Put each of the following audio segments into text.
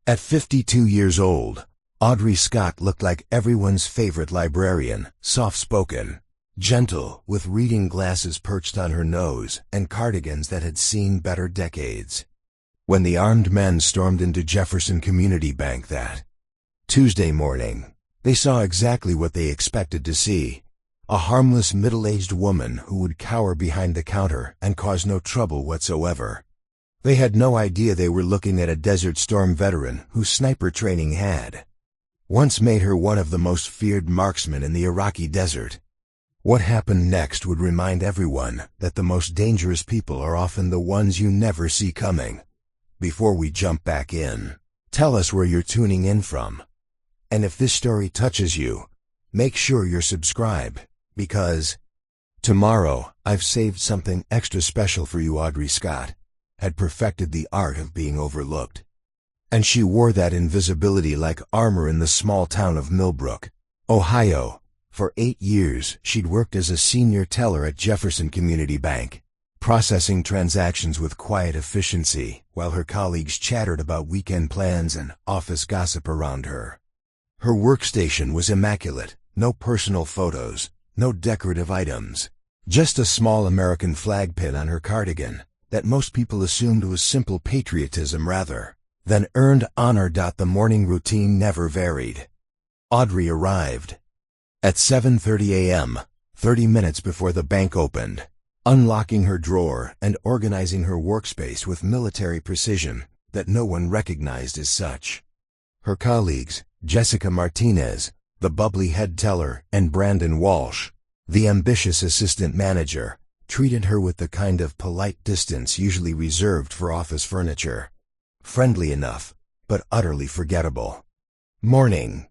At 52 years old, Audrey Scott looked like everyone's favorite librarian, soft-spoken, gentle, with reading glasses perched on her nose and cardigans that had seen better decades. When the armed men stormed into Jefferson Community Bank that Tuesday morning, they saw exactly what they expected to see: a harmless middle-aged woman who would cower behind the counter and cause no trouble whatsoever. They had no idea they were looking at a Desert Storm veteran whose sniper training had once made her one of the most feared marksmen in the Iraqi desert. What happened next would remind everyone that the most dangerous people are often the ones you never see coming. Before we jump back in, tell us where you're tuning in from. And if this story touches you, make sure you're subscribed, because tomorrow I've saved something extra special for you. Audrey Scott had perfected the art of being overlooked, and she wore that invisibility like armor in the small town of Millbrook, Ohio. For 8 years, she'd worked as a senior teller at Jefferson Community Bank, processing transactions with quiet efficiency while her colleagues chattered about weekend plans and office gossip around her. Her workstation was immaculate: no personal photos, no decorative items, just a small American flag pin on her cardigan that most people assumed was simple patriotism rather than earned honor. The morning routine never varied. Audrey arrived at 7:30 a.m., 30 minutes before the bank opened, unlocking her drawer and organizing her workspace with military precision that no one recognized as such. Her colleagues, Jessica Martinez, the bubbly head teller, and Brandon Walsh, the ambitious assistant manager, treated her with the kind of polite distance usually reserved for office furniture. Friendly enough, but utterly forgettable. "Morning,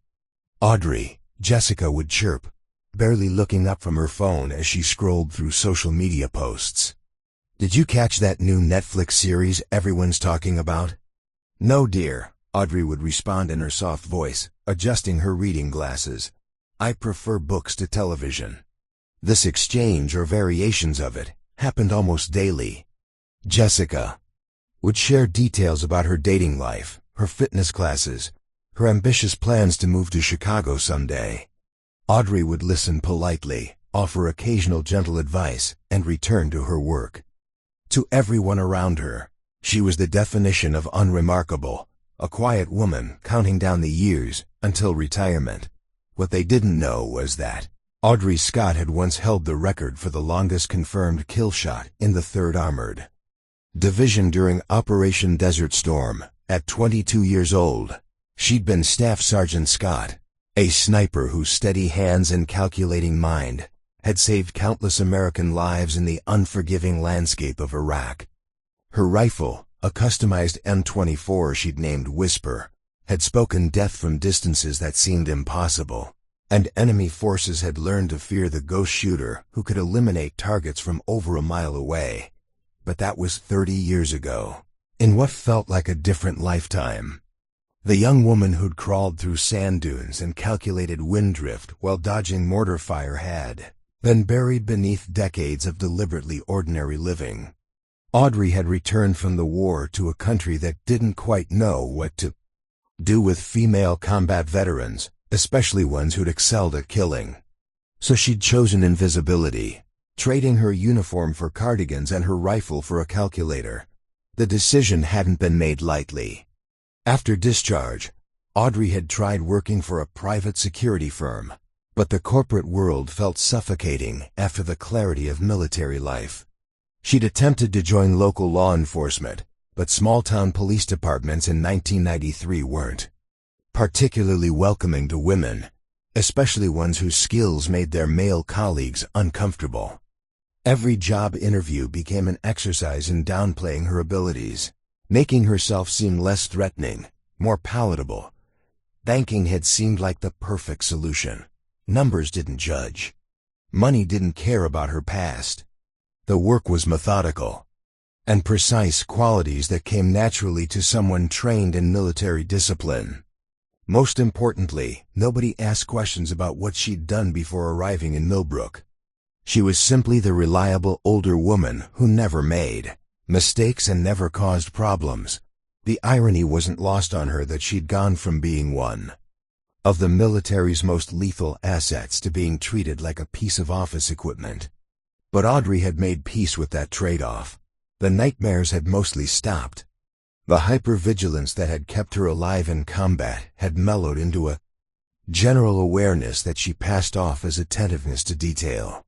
Audrey," Jessica would chirp, barely looking up from her phone as she scrolled through social media posts. "Did you catch that new Netflix series everyone's talking about?" "No, dear," Audrey would respond in her soft voice, adjusting her reading glasses. "I prefer books to television." This exchange, or variations of it, happened almost daily. Jessica would share details about her dating life, her fitness classes, her ambitious plans to move to Chicago someday. Audrey would listen politely, offer occasional gentle advice, and return to her work. To everyone around her, she was the definition of unremarkable, a quiet woman counting down the years until retirement. What they didn't know was that Audrey Scott had once held the record for the longest confirmed kill shot in the 3rd Armored Division during Operation Desert Storm. At 22 years old, she'd been Staff Sergeant Scott, a sniper whose steady hands and calculating mind had saved countless American lives in the unforgiving landscape of Iraq. Her rifle, a customized M24 she'd named Whisper, had spoken death from distances that seemed impossible, and enemy forces had learned to fear the ghost shooter who could eliminate targets from over a mile away. But that was 30 years ago, in what felt like a different lifetime. The young woman who'd crawled through sand dunes and calculated wind drift while dodging mortar fire had been buried beneath decades of deliberately ordinary living. Audrey had returned from the war to a country that didn't quite know what to do with female combat veterans, especially ones who'd excelled at killing. So she'd chosen invisibility, trading her uniform for cardigans and her rifle for a calculator. The decision hadn't been made lightly. After discharge, Audrey had tried working for a private security firm, but the corporate world felt suffocating after the clarity of military life. She'd attempted to join local law enforcement, but small-town police departments in 1993 weren't particularly welcoming to women, especially ones whose skills made their male colleagues uncomfortable. Every job interview became an exercise in downplaying her abilities, making herself seem less threatening, more palatable. Banking had seemed like the perfect solution. Numbers didn't judge. Money didn't care about her past. The work was methodical and precise, qualities that came naturally to someone trained in military discipline. Most importantly, nobody asked questions about what she'd done before arriving in Millbrook. She was simply the reliable older woman who never made mistakes and never caused problems, The irony wasn't lost on her that she'd gone from being one of the military's most lethal assets to being treated like a piece of office equipment. But Audrey had made peace with that trade-off. The nightmares had mostly stopped. The hypervigilance that had kept her alive in combat had mellowed into a general awareness that she passed off as attentiveness to detail.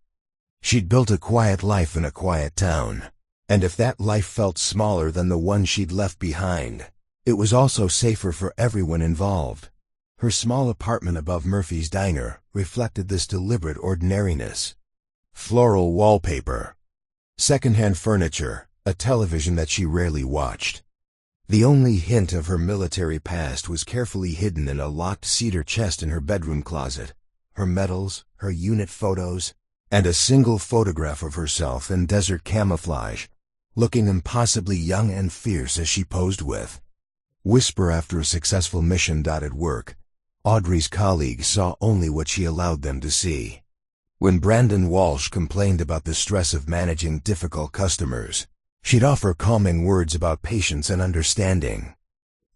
She'd built a quiet life in a quiet town, and if that life felt smaller than the one she'd left behind, it was also safer for everyone involved. Her small apartment above Murphy's Diner reflected this deliberate ordinariness. Floral wallpaper, secondhand furniture, a television that she rarely watched. The only hint of her military past was carefully hidden in a locked cedar chest in her bedroom closet. Her medals, her unit photos, and a single photograph of herself in desert camouflage, looking impossibly young and fierce as she posed with whisper after a successful mission. At work, Audrey's colleagues saw only what she allowed them to see. When Brandon Walsh complained about the stress of managing difficult customers, she'd offer calming words about patience and understanding.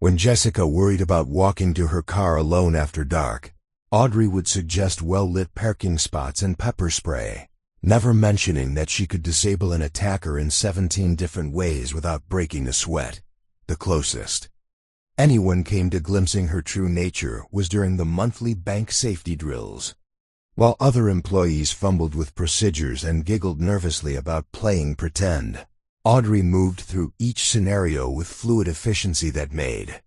When Jessica worried about walking to her car alone after dark, Audrey would suggest well-lit parking spots and pepper spray, never mentioning that she could disable an attacker in 17 different ways without breaking a sweat. The closest anyone came to glimpsing her true nature was during the monthly bank safety drills. While other employees fumbled with procedures and giggled nervously about playing pretend, Audrey moved through each scenario with fluid efficiency that made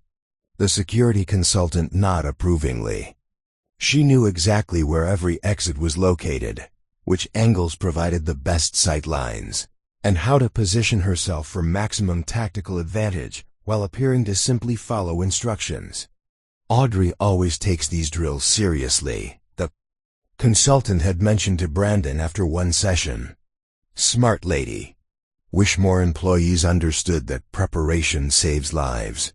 the security consultant nod approvingly. She knew exactly where every exit was located, which angles provided the best sight lines, and how to position herself for maximum tactical advantage while appearing to simply follow instructions. Audrey always takes these drills seriously, the consultant had mentioned to Brandon after one session. Smart lady. Wish more employees understood that preparation saves lives.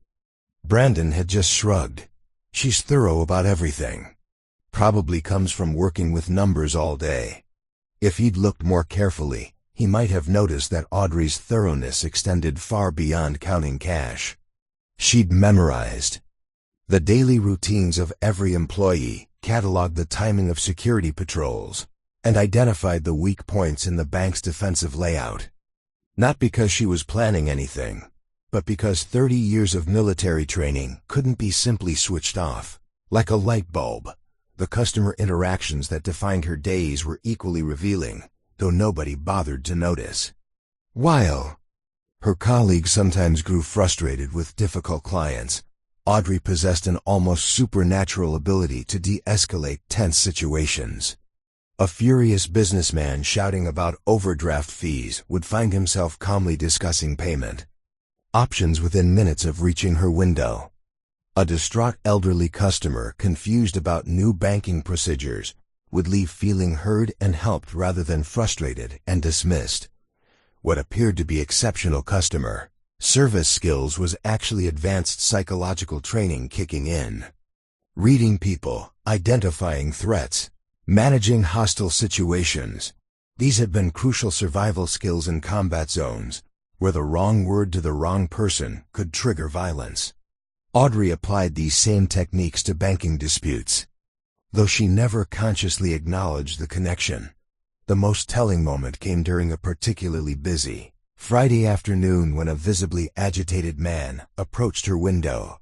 Brandon had just shrugged. She's thorough about everything. Probably comes from working with numbers all day. If he'd looked more carefully, he might have noticed that Audrey's thoroughness extended far beyond counting cash. She'd memorized the daily routines of every employee, cataloged the timing of security patrols, and identified the weak points in the bank's defensive layout. Not because she was planning anything, but because 30 years of military training couldn't be simply switched off. Like a light bulb, the customer interactions that defined her days were equally revealing, though nobody bothered to notice. While her colleagues sometimes grew frustrated with difficult clients, Audrey possessed an almost supernatural ability to de-escalate tense situations. A furious businessman shouting about overdraft fees would find himself calmly discussing payment options within minutes of reaching her window. A distraught elderly customer confused about new banking procedures would leave feeling heard and helped rather than frustrated and dismissed. What appeared to be exceptional customer service skills was actually advanced psychological training kicking in. Reading people, identifying threats, managing hostile situations. These had been crucial survival skills in combat zones, where the wrong word to the wrong person could trigger violence. Audrey applied these same techniques to banking disputes, though she never consciously acknowledged the connection. The most telling moment came during a particularly busy Friday afternoon when a visibly agitated man approached her window.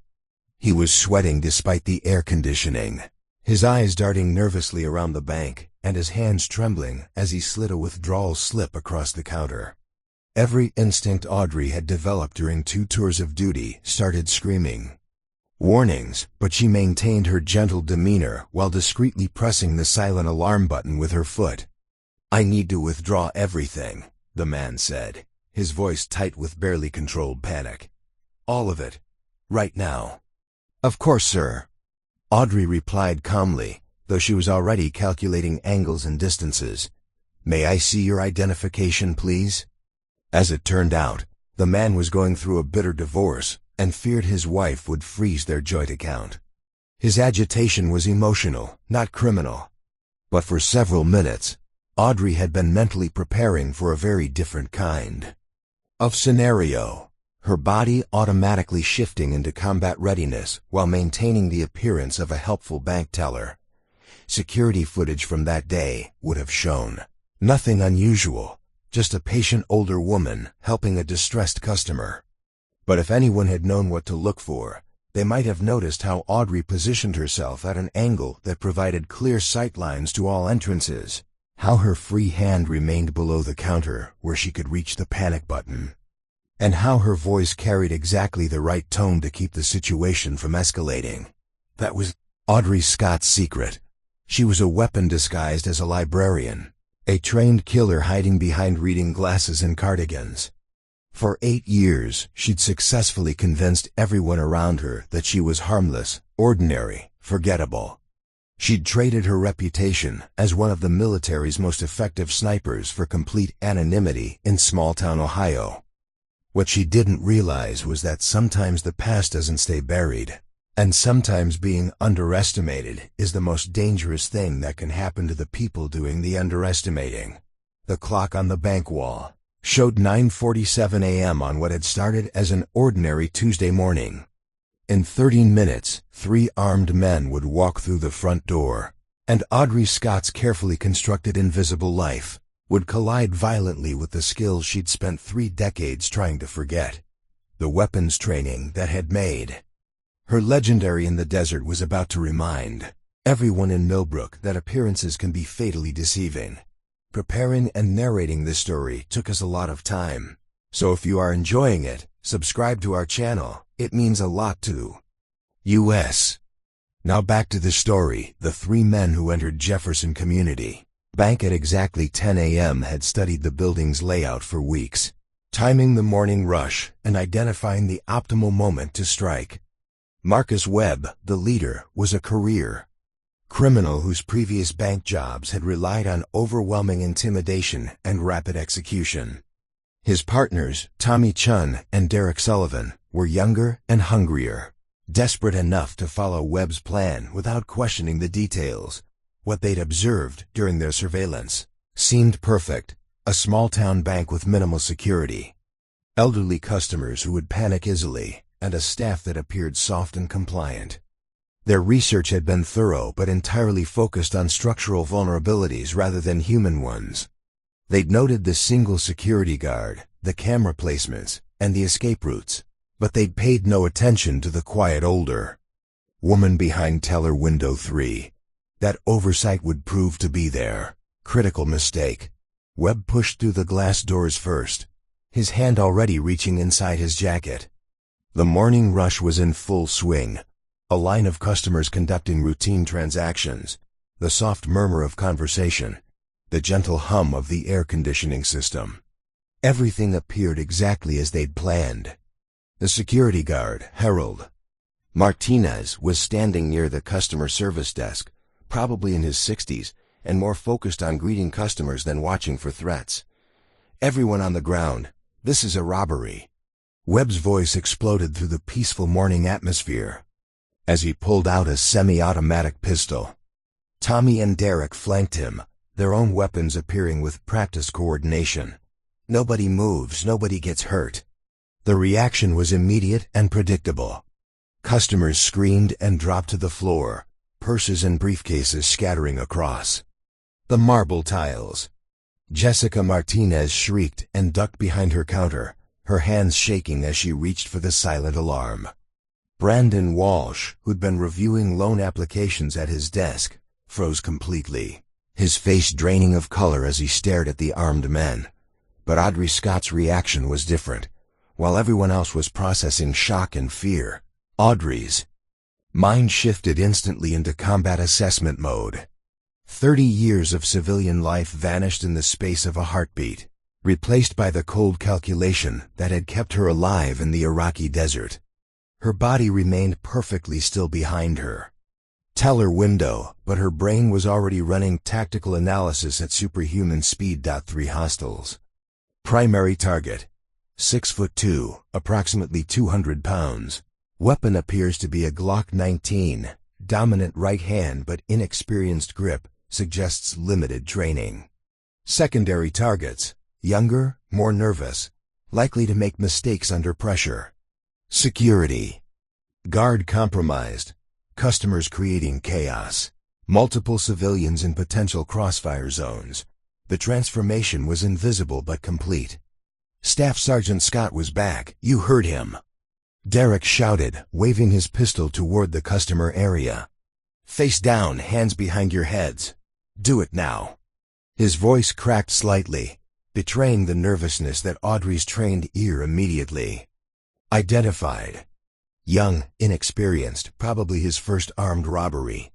He was sweating despite the air conditioning, his eyes darting nervously around the bank, and his hands trembling as he slid a withdrawal slip across the counter. Every instinct Audrey had developed during 2 tours of duty started screaming warnings, but she maintained her gentle demeanor while discreetly pressing the silent alarm button with her foot. "I need to withdraw everything," the man said, his voice tight with barely controlled panic. "All of it. Right now." "Of course, sir," Audrey replied calmly, though she was already calculating angles and distances. "May I see your identification, please?" As it turned out, the man was going through a bitter divorce and feared his wife would freeze their joint account. His agitation was emotional, not criminal. But for several minutes, Audrey had been mentally preparing for a very different kind of scenario. her body automatically shifting into combat readiness while maintaining the appearance of a helpful bank teller. Security footage from that day would have shown nothing unusual, just a patient older woman helping a distressed customer. But if anyone had known what to look for, they might have noticed how Audrey positioned herself at an angle that provided clear sight lines to all entrances, how her free hand remained below the counter where she could reach the panic button, and how her voice carried exactly the right tone to keep the situation from escalating. That was Audrey Scott's secret. She was a weapon disguised as a librarian, a trained killer hiding behind reading glasses and cardigans. For 8 years, she'd successfully convinced everyone around her that she was harmless, ordinary, forgettable. She'd traded her reputation as one of the military's most effective snipers for complete anonymity in small-town Ohio. What she didn't realize was that sometimes the past doesn't stay buried, and sometimes being underestimated is the most dangerous thing that can happen to the people doing the underestimating. The clock on the bank wall showed 9:47 a.m. on what had started as an ordinary Tuesday morning. In 13 minutes, 3 armed men would walk through the front door, and Audrey Scott's carefully constructed invisible life would collide violently with the skills she'd spent 3 decades trying to forget, the weapons training that had made her legendary in the desert was about to remind everyone in Millbrook that appearances can be fatally deceiving. Preparing and narrating this story took us a lot of time, so if you are enjoying it, subscribe to our channel. It means a lot to us. Now back to the story. The 3 men who entered Jefferson Community Bank at exactly 10 a.m. had studied the building's layout for weeks, timing the morning rush and identifying the optimal moment to strike. Marcus Webb, the leader, was a career criminal whose previous bank jobs had relied on overwhelming intimidation and rapid execution. His partners, Tommy Chun and Derek Sullivan, were younger and hungrier, desperate enough to follow Webb's plan without questioning the details. What they'd observed during their surveillance seemed perfect: a small-town bank with minimal security, elderly customers who would panic easily, and a staff that appeared soft and compliant. Their research had been thorough but entirely focused on structural vulnerabilities rather than human ones. They'd noted the single security guard, the camera placements, and the escape routes, but they'd paid no attention to the quiet older woman behind teller window 3. That oversight would prove to be their critical mistake. Webb pushed through the glass doors first, his hand already reaching inside his jacket. The morning rush was in full swing. A line of customers conducting routine transactions, the soft murmur of conversation, the gentle hum of the air conditioning system. Everything appeared exactly as they'd planned. The security guard, Harold Martinez, was standing near the customer service desk, probably in his 60s, and more focused on greeting customers than watching for threats. "Everyone on the ground, this is a robbery." Webb's voice exploded through the peaceful morning atmosphere as he pulled out a semi-automatic pistol. Tommy and Derek flanked him, their own weapons appearing with practiced coordination. Nobody moves, nobody gets hurt. The reaction was immediate and predictable. Customers screamed and dropped to the floor, purses and briefcases scattering across the marble tiles. Jessica Martinez shrieked and ducked behind her counter, her hands shaking as she reached for the silent alarm. Brandon Walsh, who'd been reviewing loan applications at his desk, froze completely, his face draining of color as he stared at the armed men. But Audrey Scott's reaction was different. While everyone else was processing shock and fear, Audrey's mind shifted instantly into combat assessment mode. 30 years of civilian life vanished in the space of a heartbeat, replaced by the cold calculation that had kept her alive in the Iraqi desert. Her body remained perfectly still behind her teller window, but her brain was already running tactical analysis at superhuman speed. 3 hostiles. Primary target: 6'2", approximately 200 pounds. Weapon appears to be a Glock 19. Dominant right hand but inexperienced grip suggests limited training. Secondary targets: younger, more nervous, likely to make mistakes under pressure. Security. Guard compromised. Customers creating chaos. Multiple civilians in potential crossfire zones. The transformation was invisible but complete. Staff Sergeant Scott was back. You heard him. Derek shouted, waving his pistol toward the customer area. Face down, hands behind your heads. Do it now. His voice cracked slightly, betraying the nervousness that Audrey's trained ear immediately identified. Young, inexperienced, probably his first armed robbery.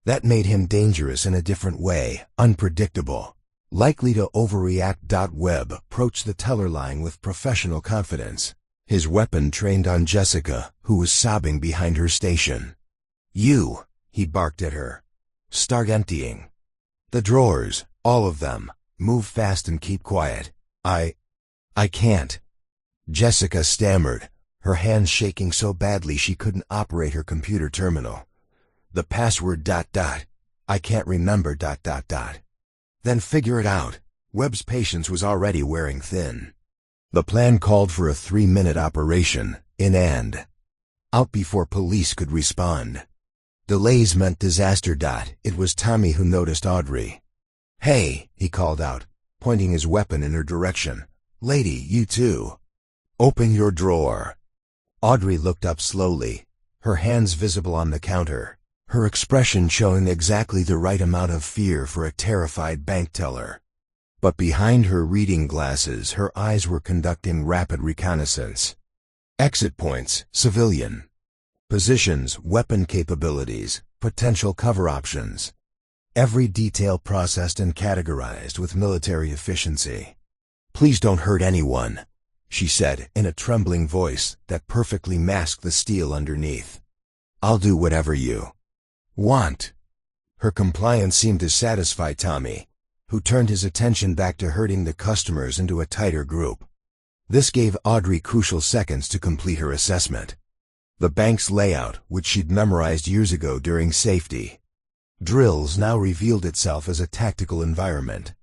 That made him dangerous in a different way, unpredictable, likely to overreact. Webb approached the teller line with professional confidence, his weapon trained on Jessica, who was sobbing behind her station. You, he barked at her. Start emptying. The drawers, all of them. Move fast and keep quiet. I can't. Jessica stammered, her hands shaking so badly she couldn't operate her computer terminal. The password ... I can't remember ... Then figure it out. Webb's patience was already wearing thin. The plan called for a 3-minute operation, in and out before police could respond. Delays meant disaster. It was Tommy who noticed Audrey. Hey, he called out, pointing his weapon in her direction. Lady, you too. Open your drawer. Audrey looked up slowly, her hands visible on the counter, her expression showing exactly the right amount of fear for a terrified bank teller. But behind her reading glasses, her eyes were conducting rapid reconnaissance. Exit points, civilian. Positions, weapon capabilities, potential cover options. Every detail processed and categorized with military efficiency. Please don't hurt anyone, she said in a trembling voice that perfectly masked the steel underneath. I'll do whatever you want. Her compliance seemed to satisfy Tommy, who turned his attention back to herding the customers into a tighter group. This gave Audrey crucial seconds to complete her assessment. The bank's layout, which she'd memorized years ago during safety drills, now revealed itself as a tactical environment.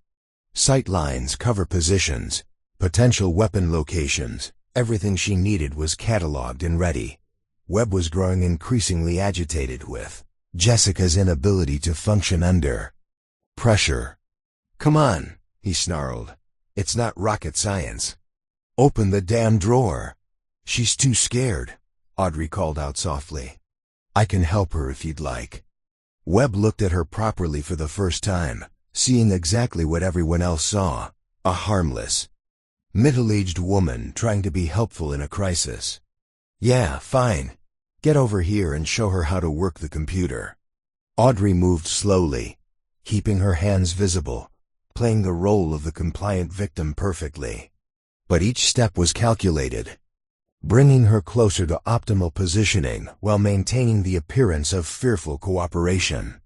Sight lines, cover positions, potential weapon locations, everything she needed was cataloged and ready. Webb was growing increasingly agitated with Jessica's inability to function under pressure. Come on, he snarled. It's not rocket science. Open the damn drawer. She's too scared, Audrey called out softly. I can help her if you'd like. Webb looked at her properly for the first time, seeing exactly what everyone else saw, a harmless, middle-aged woman trying to be helpful in a crisis. Yeah, fine. Get over here and show her how to work the computer. Audrey moved slowly, keeping her hands visible, playing the role of the compliant victim perfectly. But each step was calculated, bringing her closer to optimal positioning while maintaining the appearance of fearful cooperation.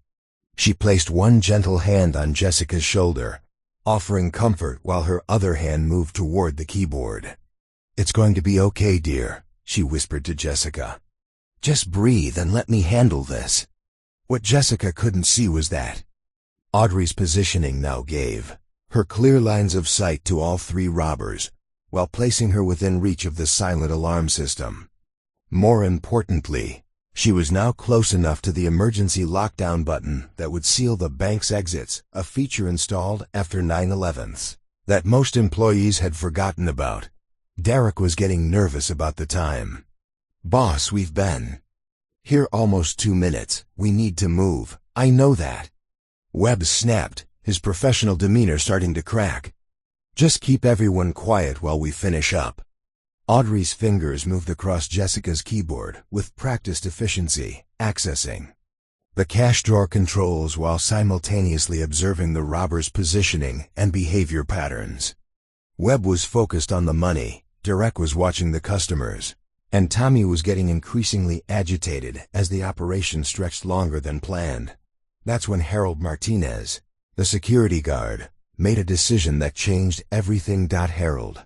She placed one gentle hand on Jessica's shoulder, offering comfort while her other hand moved toward the keyboard. It's going to be okay, dear, she whispered to Jessica. Just breathe and let me handle this. What Jessica couldn't see was that Audrey's positioning now gave her clear lines of sight to all 3 robbers, while placing her within reach of the silent alarm system. More importantly, she was now close enough to the emergency lockdown button that would seal the bank's exits, a feature installed after 9/11 that most employees had forgotten about. Derek was getting nervous about the time. Boss, we've been here almost 2 minutes. We need to move. I know that. Webb snapped, his professional demeanor starting to crack. Just keep everyone quiet while we finish up. Audrey's fingers moved across Jessica's keyboard with practiced efficiency, accessing the cash drawer controls while simultaneously observing the robber's positioning and behavior patterns. Webb was focused on the money, Derek was watching the customers, and Tommy was getting increasingly agitated as the operation stretched longer than planned. That's when Harold Martinez, the security guard, made a decision that changed everything. Harold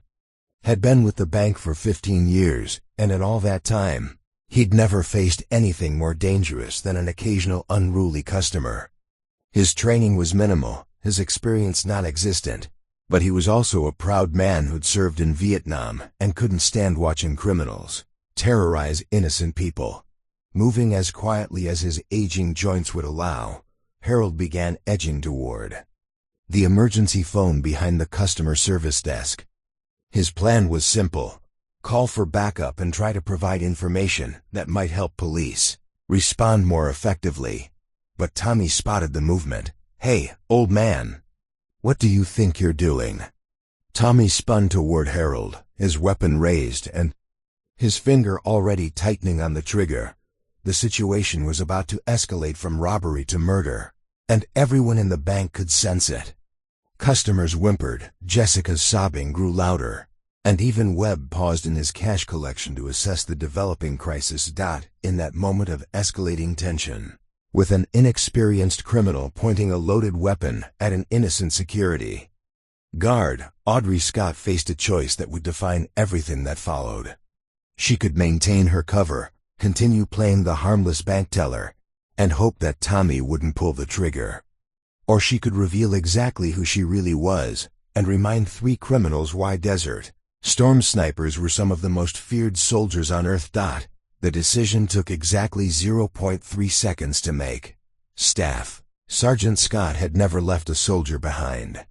had been with the bank for 15 years, and in all that time, he'd never faced anything more dangerous than an occasional unruly customer. His training was minimal, his experience non-existent, But he was also a proud man who'd served in Vietnam and couldn't stand watching criminals terrorize innocent people. Moving as quietly as his aging joints would allow, Harold began edging toward the emergency phone behind the customer service desk. His plan was simple: call for backup and try to provide information that might help police respond more effectively. But Tommy spotted the movement. "Hey, old man, what do you think you're doing?" Tommy spun toward Harold, his weapon raised and his finger already tightening on the trigger. The situation was about to escalate from robbery to murder, and everyone in the bank could sense it. Customers whimpered, Jessica's sobbing grew louder, and even Webb paused in his cash collection to assess the developing crisis. In that moment of escalating tension, with an inexperienced criminal pointing a loaded weapon at an innocent security guard, Audrey Scott faced a choice that would define everything that followed. She could maintain her cover, continue playing the harmless bank teller, and hope that Tommy wouldn't pull the trigger. Or she could reveal exactly who she really was and remind three criminals why Desert Storm snipers were some of the most feared soldiers on Earth. The decision took exactly 0.3 seconds to make. Staff Sergeant Scott had never left a soldier behind.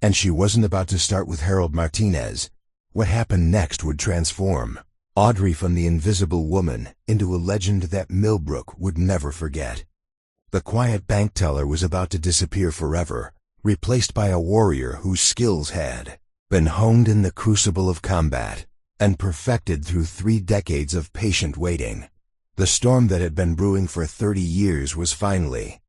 And she wasn't about to start with Harold Martinez. What happened next would transform Audrey from the invisible woman into a legend that Millbrook would never forget. The quiet bank teller was about to disappear forever, replaced by a warrior whose skills had been honed in the crucible of combat and perfected through 3 decades of patient waiting. The storm that had been brewing for 30 years was finally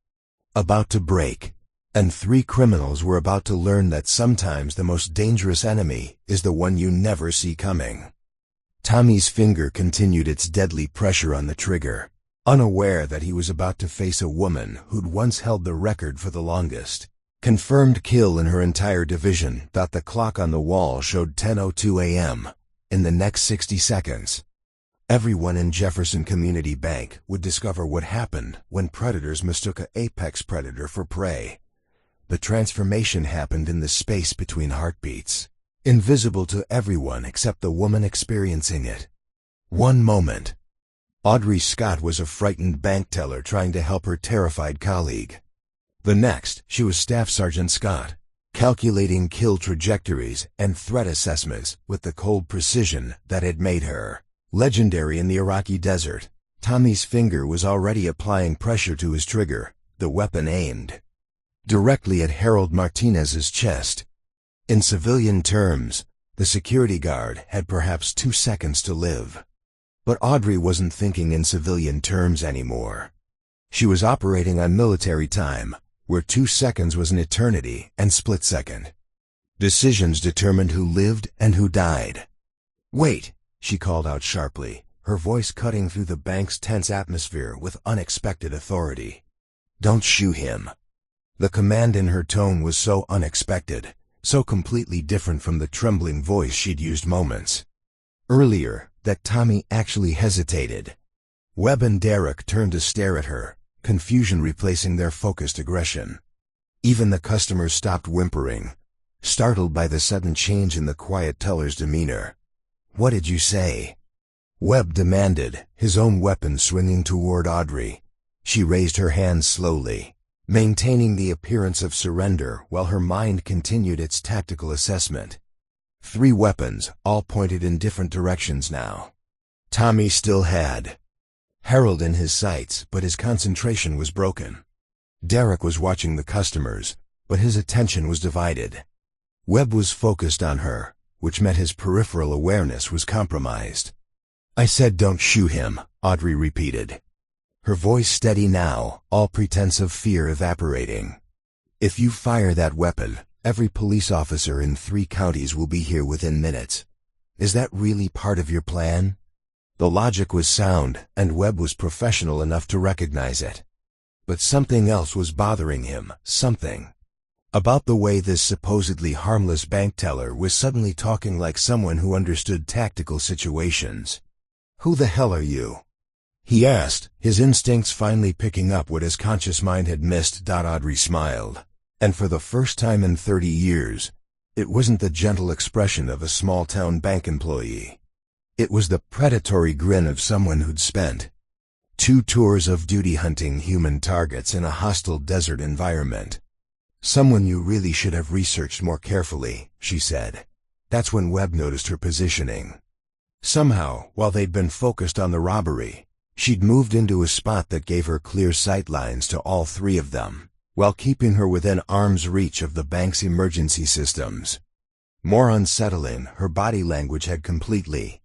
about to break, and 3 criminals were about to learn that sometimes the most dangerous enemy is the one you never see coming. Tommy's finger continued its deadly pressure on the trigger, unaware that he was about to face a woman who'd once held the record for the longest confirmed kill in her entire division. The clock on the wall showed 10:02 a.m. In the next 60 seconds, everyone in Jefferson Community Bank would discover what happened when predators mistook an apex predator for prey. The transformation happened in the space between heartbeats, invisible to everyone except the woman experiencing it. One moment, Audrey Scott was a frightened bank teller trying to help her terrified colleague. The next, she was Staff Sergeant Scott, calculating kill trajectories and threat assessments with the cold precision that had made her legendary in the Iraqi desert. Tommy's finger was already applying pressure to his trigger, the weapon aimed directly at Harold Martinez's chest. In civilian terms, the security guard had perhaps 2 seconds to live. But Audrey wasn't thinking in civilian terms anymore. She was operating on military time, where 2 seconds was an eternity and split second. Decisions determined who lived and who died. "Wait," she called out sharply, her voice cutting through the bank's tense atmosphere with unexpected authority. "Don't shoot him." The command in her tone was so unexpected, so completely different from the trembling voice she'd used moments earlier, that Tommy actually hesitated. Webb and Derek turned to stare at her, confusion replacing their focused aggression. Even the customers stopped whimpering, startled by the sudden change in the quiet teller's demeanor. "What did you say?" Webb demanded, his own weapon swinging toward Audrey. She raised her hands slowly, maintaining the appearance of surrender while her mind continued its tactical assessment. 3 weapons, all pointed in different directions now. Tommy still had Harold in his sights, but his concentration was broken. Derek was watching the customers, but his attention was divided. Webb was focused on her, which meant his peripheral awareness was compromised. "I said don't shoot him," Audrey repeated, her voice steady now, all pretense of fear evaporating. "If you fire that weapon, every police officer in 3 counties will be here within minutes. Is that really part of your plan?" The logic was sound, and Webb was professional enough to recognize it. But something else was bothering him, something about the way this supposedly harmless bank teller was suddenly talking like someone who understood tactical situations. "Who the hell are you?" he asked, his instincts finally picking up what his conscious mind had missed. Audrey smiled, and for the first time in 30 years, It wasn't the gentle expression of a small-town bank employee. It was the predatory grin of someone who'd spent 2 tours of duty hunting human targets in a hostile desert environment. "Someone you really should have researched more carefully," she said. That's when Webb noticed her positioning. Somehow, while they'd been focused on the robbery, she'd moved into a spot that gave her clear sight lines to all 3 of them, while keeping her within arm's reach of the bank's emergency systems. More unsettling, her body language had completely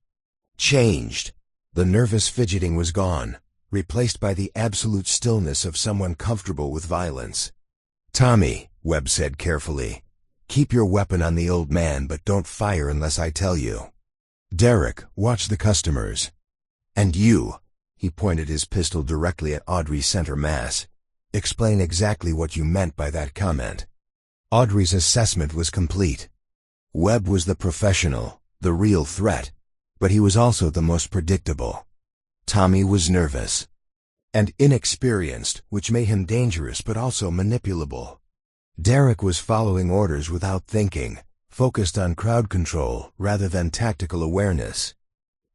changed. The nervous fidgeting was gone, replaced by the absolute stillness of someone comfortable with violence. "Tommy," Webb said carefully, "keep your weapon on the old man, but don't fire unless I tell you. Derek, watch the customers. And you," he pointed his pistol directly at Audrey's center mass, "explain exactly what you meant by that comment." Audrey's assessment was complete. Webb was the professional, the real threat, but he was also the most predictable. Tommy was nervous and inexperienced, which made him dangerous but also manipulable. Derek was following orders without thinking, focused on crowd control rather than tactical awareness.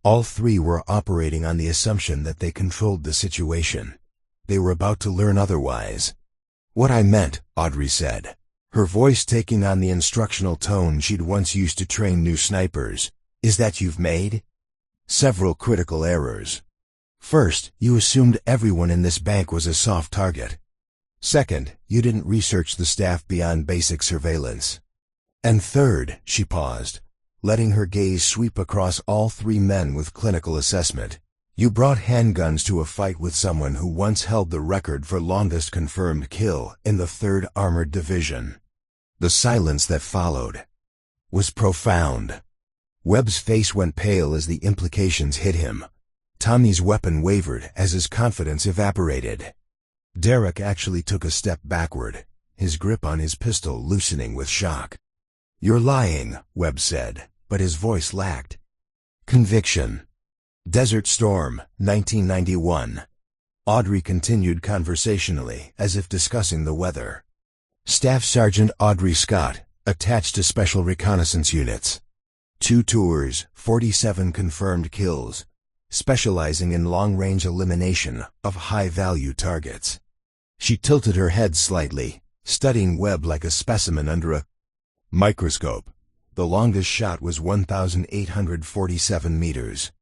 All 3 were operating on the assumption that they controlled the situation. They were about to learn otherwise. "What I meant," Audrey said, her voice taking on the instructional tone she'd once used to train new snipers, "is that you've made several critical errors. First, you assumed everyone in this bank was a soft target. Second, you didn't research the staff beyond basic surveillance. And third," she paused, letting her gaze sweep across all 3 men with clinical assessment, "you brought handguns to a fight with someone who once held the record for longest confirmed kill in the 3rd Armored Division." The silence that followed was profound. Webb's face went pale as the implications hit him. Tommy's weapon wavered as his confidence evaporated. Derek actually took a step backward, his grip on his pistol loosening with shock. "You're lying," Webb said, but his voice lacked conviction. Desert Storm, 1991. Audrey continued conversationally, as if discussing the weather. "Staff Sergeant Audrey Scott, attached to Special Reconnaissance Units. 2 tours, 47 confirmed kills, specializing in long-range elimination of high-value targets." She tilted her head slightly, studying Webb like a specimen under a microscope. The longest shot was 1,847 meters.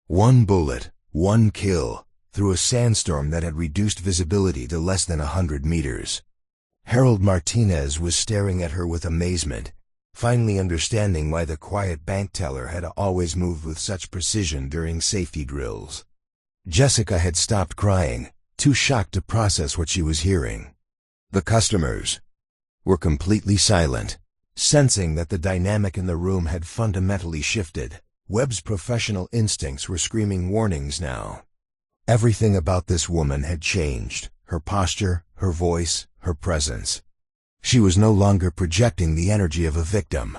1 bullet, 1 kill, through a sandstorm that had reduced visibility to less than 100 meters. Harold Martinez was staring at her with amazement, finally understanding why the quiet bank teller had always moved with such precision during safety drills. Jessica had stopped crying, too shocked to process what she was hearing. The customers were completely silent, sensing that the dynamic in the room had fundamentally shifted. Webb's professional instincts were screaming warnings now. Everything about this woman had changed, her posture, her voice, her presence. She was no longer projecting the energy of a victim.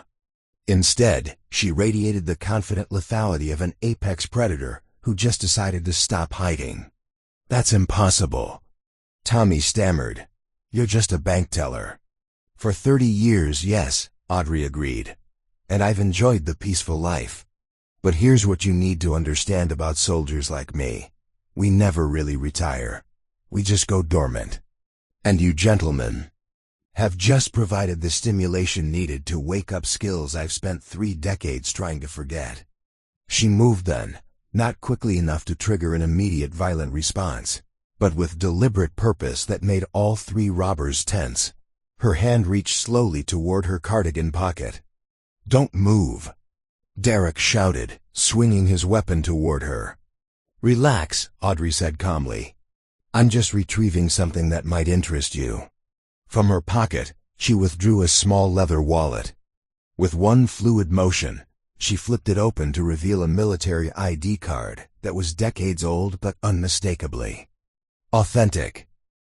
Instead, she radiated the confident lethality of an apex predator who just decided to stop hiding. "That's impossible," Tommy stammered. "You're just a bank teller." "For 30 years, yes," Audrey agreed. "And I've enjoyed the peaceful life. But here's what you need to understand about soldiers like me. We never really retire. We just go dormant. And you gentlemen have just provided the stimulation needed to wake up skills I've spent 3 decades trying to forget." She moved then, not quickly enough to trigger an immediate violent response, but with deliberate purpose that made all 3 robbers tense. Her hand reached slowly toward her cardigan pocket. "Don't move," Derek shouted, swinging his weapon toward her. "Relax," Audrey said calmly. "I'm just retrieving something that might interest you." From her pocket, she withdrew a small leather wallet. With one fluid motion, she flipped it open to reveal a military ID card that was decades old but unmistakably authentic.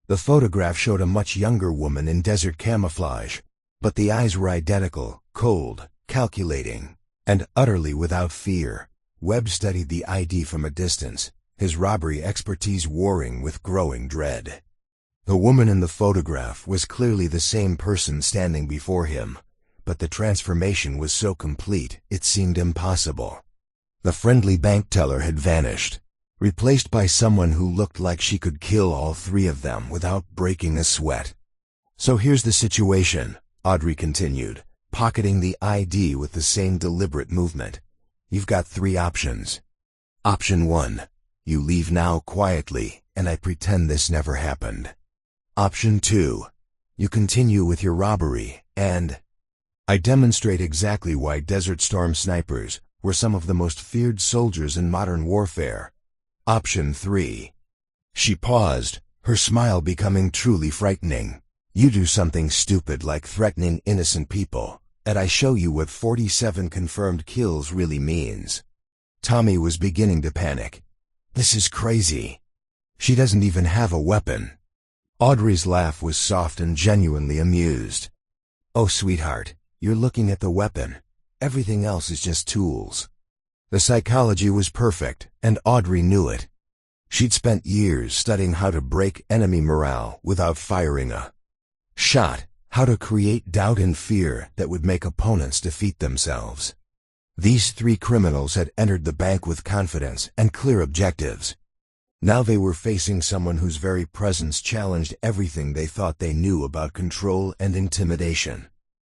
The photograph showed a much younger woman in desert camouflage, but the eyes were identical, cold, calculating, and utterly without fear. Webb studied the ID from a distance, his robbery expertise warring with growing dread. The woman in the photograph was clearly the same person standing before him, but the transformation was so complete, it seemed impossible. The friendly bank teller had vanished, replaced by someone who looked like she could kill all three of them without breaking a sweat. "So here's the situation," Audrey continued, pocketing the ID with the same deliberate movement. "You've got three options. Option 1. You leave now quietly, and I pretend this never happened. Option 2. You continue with your robbery, and I demonstrate exactly why Desert Storm snipers were some of the most feared soldiers in modern warfare. Option 3. She paused, her smile becoming truly frightening. "You do something stupid like threatening innocent people, and I show you what 47 confirmed kills really means." Tommy was beginning to panic. "This is crazy. She doesn't even have a weapon." Audrey's laugh was soft and genuinely amused. "Oh, sweetheart, you're looking at the weapon. Everything else is just tools." The psychology was perfect, and Audrey knew it. She'd spent years studying how to break enemy morale without firing a shot, how to create doubt and fear that would make opponents defeat themselves. These three criminals had entered the bank with confidence and clear objectives. Now they were facing someone whose very presence challenged everything they thought they knew about control and intimidation.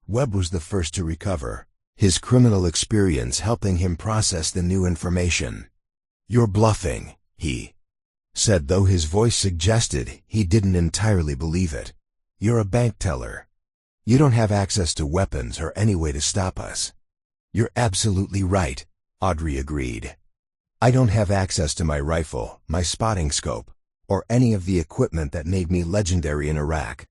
Webb was the first to recover, his criminal experience helping him process the new information. "You're bluffing," he said, though his voice suggested he didn't entirely believe it. "You're a bank teller. You don't have access to weapons or any way to stop us." "You're absolutely right," Audrey agreed. "I don't have access to my rifle, my spotting scope, or any of the equipment that made me legendary in Iraq.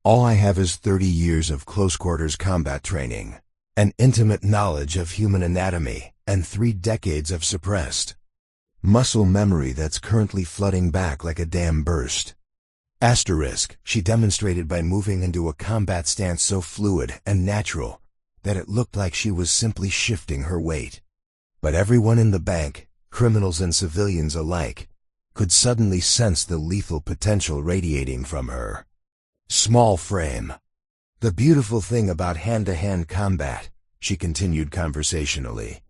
All I have is 30 years of close-quarters combat training, an intimate knowledge of human anatomy, and 3 decades of suppressed muscle memory that's currently flooding back like a dam burst." Asterisk, she demonstrated by moving into a combat stance so fluid and natural that it looked like she was simply shifting her weight. But everyone in the bank, criminals and civilians alike, could suddenly sense the lethal potential radiating from her small frame. "The beautiful thing about hand-to-hand combat," she continued conversationally,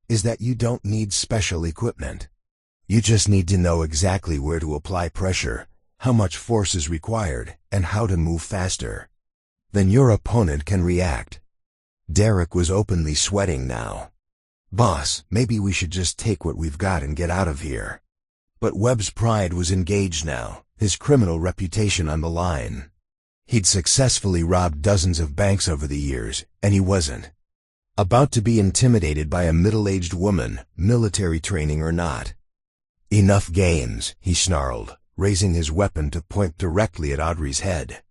"is that you don't need special equipment. You just need to know exactly where to apply pressure, how much force is required, and how to move faster. Then your opponent can react." Derek was openly sweating now. "Boss, maybe we should just take what we've got and get out of here." But Webb's pride was engaged now, his criminal reputation on the line. He'd successfully robbed dozens of banks over the years, and he wasn't about to be intimidated by a middle-aged woman, military training or not. "Enough games," he snarled, raising his weapon to point directly at Audrey's head.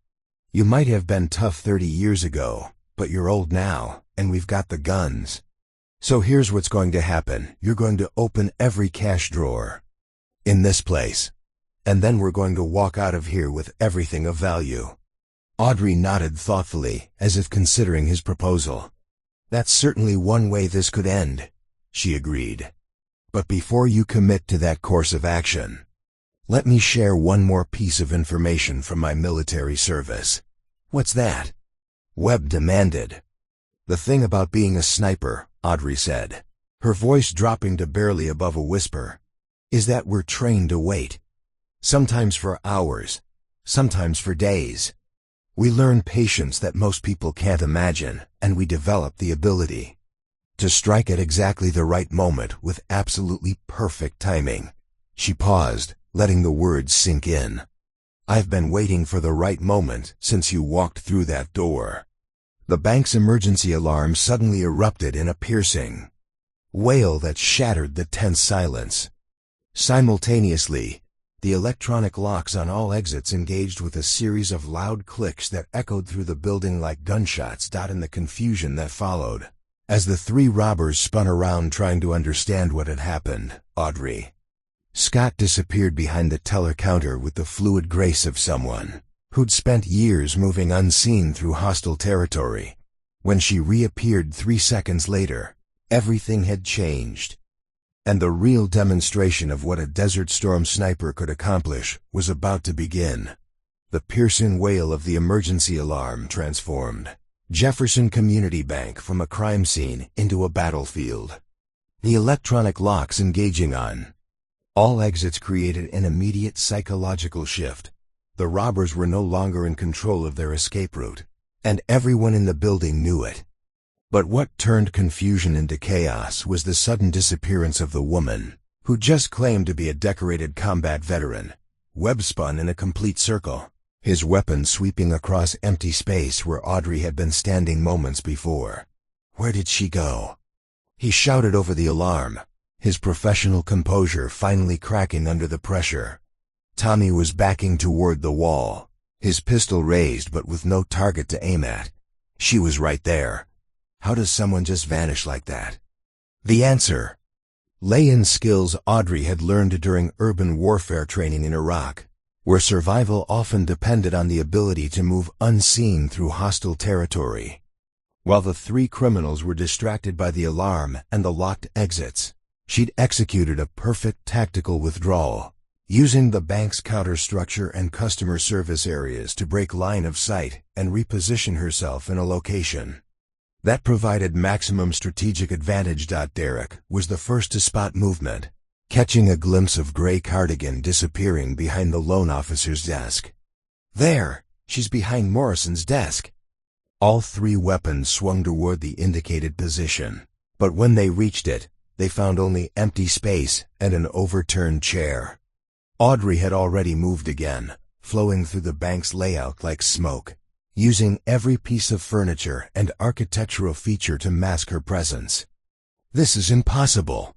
"You might have been tough 30 years ago, but you're old now, and we've got the guns. So here's what's going to happen. You're going to open every cash drawer in this place, and then we're going to walk out of here with everything of value." Audrey nodded thoughtfully, as if considering his proposal. "That's certainly one way this could end," she agreed. "But before you commit to that course of action, let me share one more piece of information from my military service." "What's that?" Webb demanded. "The thing about being a sniper," Audrey said, her voice dropping to barely above a whisper, "is that we're trained to wait. Sometimes for hours, sometimes for days. We learn patience that most people can't imagine, and we develop the ability to strike at exactly the right moment with absolutely perfect timing." She paused, letting the words sink in. "I've been waiting for the right moment since you walked through that door." The bank's emergency alarm suddenly erupted in a piercing wail that shattered the tense silence. Simultaneously, the electronic locks on all exits engaged with a series of loud clicks that echoed through the building like gunshots. In the confusion that followed, as the 3 robbers spun around trying to understand what had happened, Audrey Scott disappeared behind the teller counter with the fluid grace of someone who'd spent years moving unseen through hostile territory. When she reappeared 3 seconds later, everything had changed. And the real demonstration of what a Desert Storm sniper could accomplish was about to begin. The piercing wail of the emergency alarm transformed Jefferson Community Bank from a crime scene into a battlefield. The electronic locks engaging on all exits created an immediate psychological shift. The robbers were no longer in control of their escape route, and everyone in the building knew it. But what turned confusion into chaos was the sudden disappearance of the woman, who just claimed to be a decorated combat veteran. Webb spun in a complete circle, his weapon sweeping across empty space where Audrey had been standing moments before. Where did she go? He shouted over the alarm, his professional composure finally cracking under the pressure. Tommy was backing toward the wall, his pistol raised but with no target to aim at. She was right there. How does someone just vanish like that? The answer lay in skills Audrey had learned during urban warfare training in Iraq, where survival often depended on the ability to move unseen through hostile territory. While the three criminals were distracted by the alarm and the locked exits, she'd executed a perfect tactical withdrawal, using the bank's counter-structure and customer service areas to break line of sight and reposition herself in a location that provided maximum strategic advantage. Derek was the first to spot movement, catching a glimpse of gray cardigan disappearing behind the loan officer's desk. There, she's behind Morrison's desk. All three weapons swung toward the indicated position, but when they reached it, they found only empty space and an overturned chair. Audrey had already moved again, flowing through the bank's layout like smoke, using every piece of furniture and architectural feature to mask her presence. This is impossible.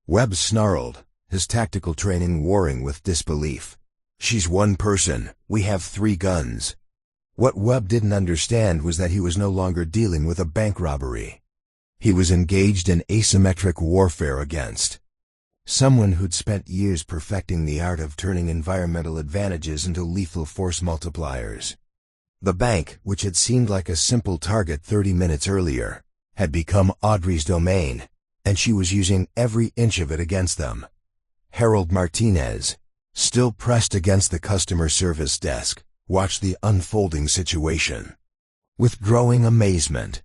Webb snarled, his tactical training warring with disbelief. She's one person, we have 3 guns. What Webb didn't understand was that he was no longer dealing with a bank robbery. He was engaged in asymmetric warfare against someone who'd spent years perfecting the art of turning environmental advantages into lethal force multipliers. The bank, which had seemed like a simple target 30 minutes earlier, had become Audrey's domain, and she was using every inch of it against them. Harold Martinez, still pressed against the customer service desk, watched the unfolding situation with growing amazement.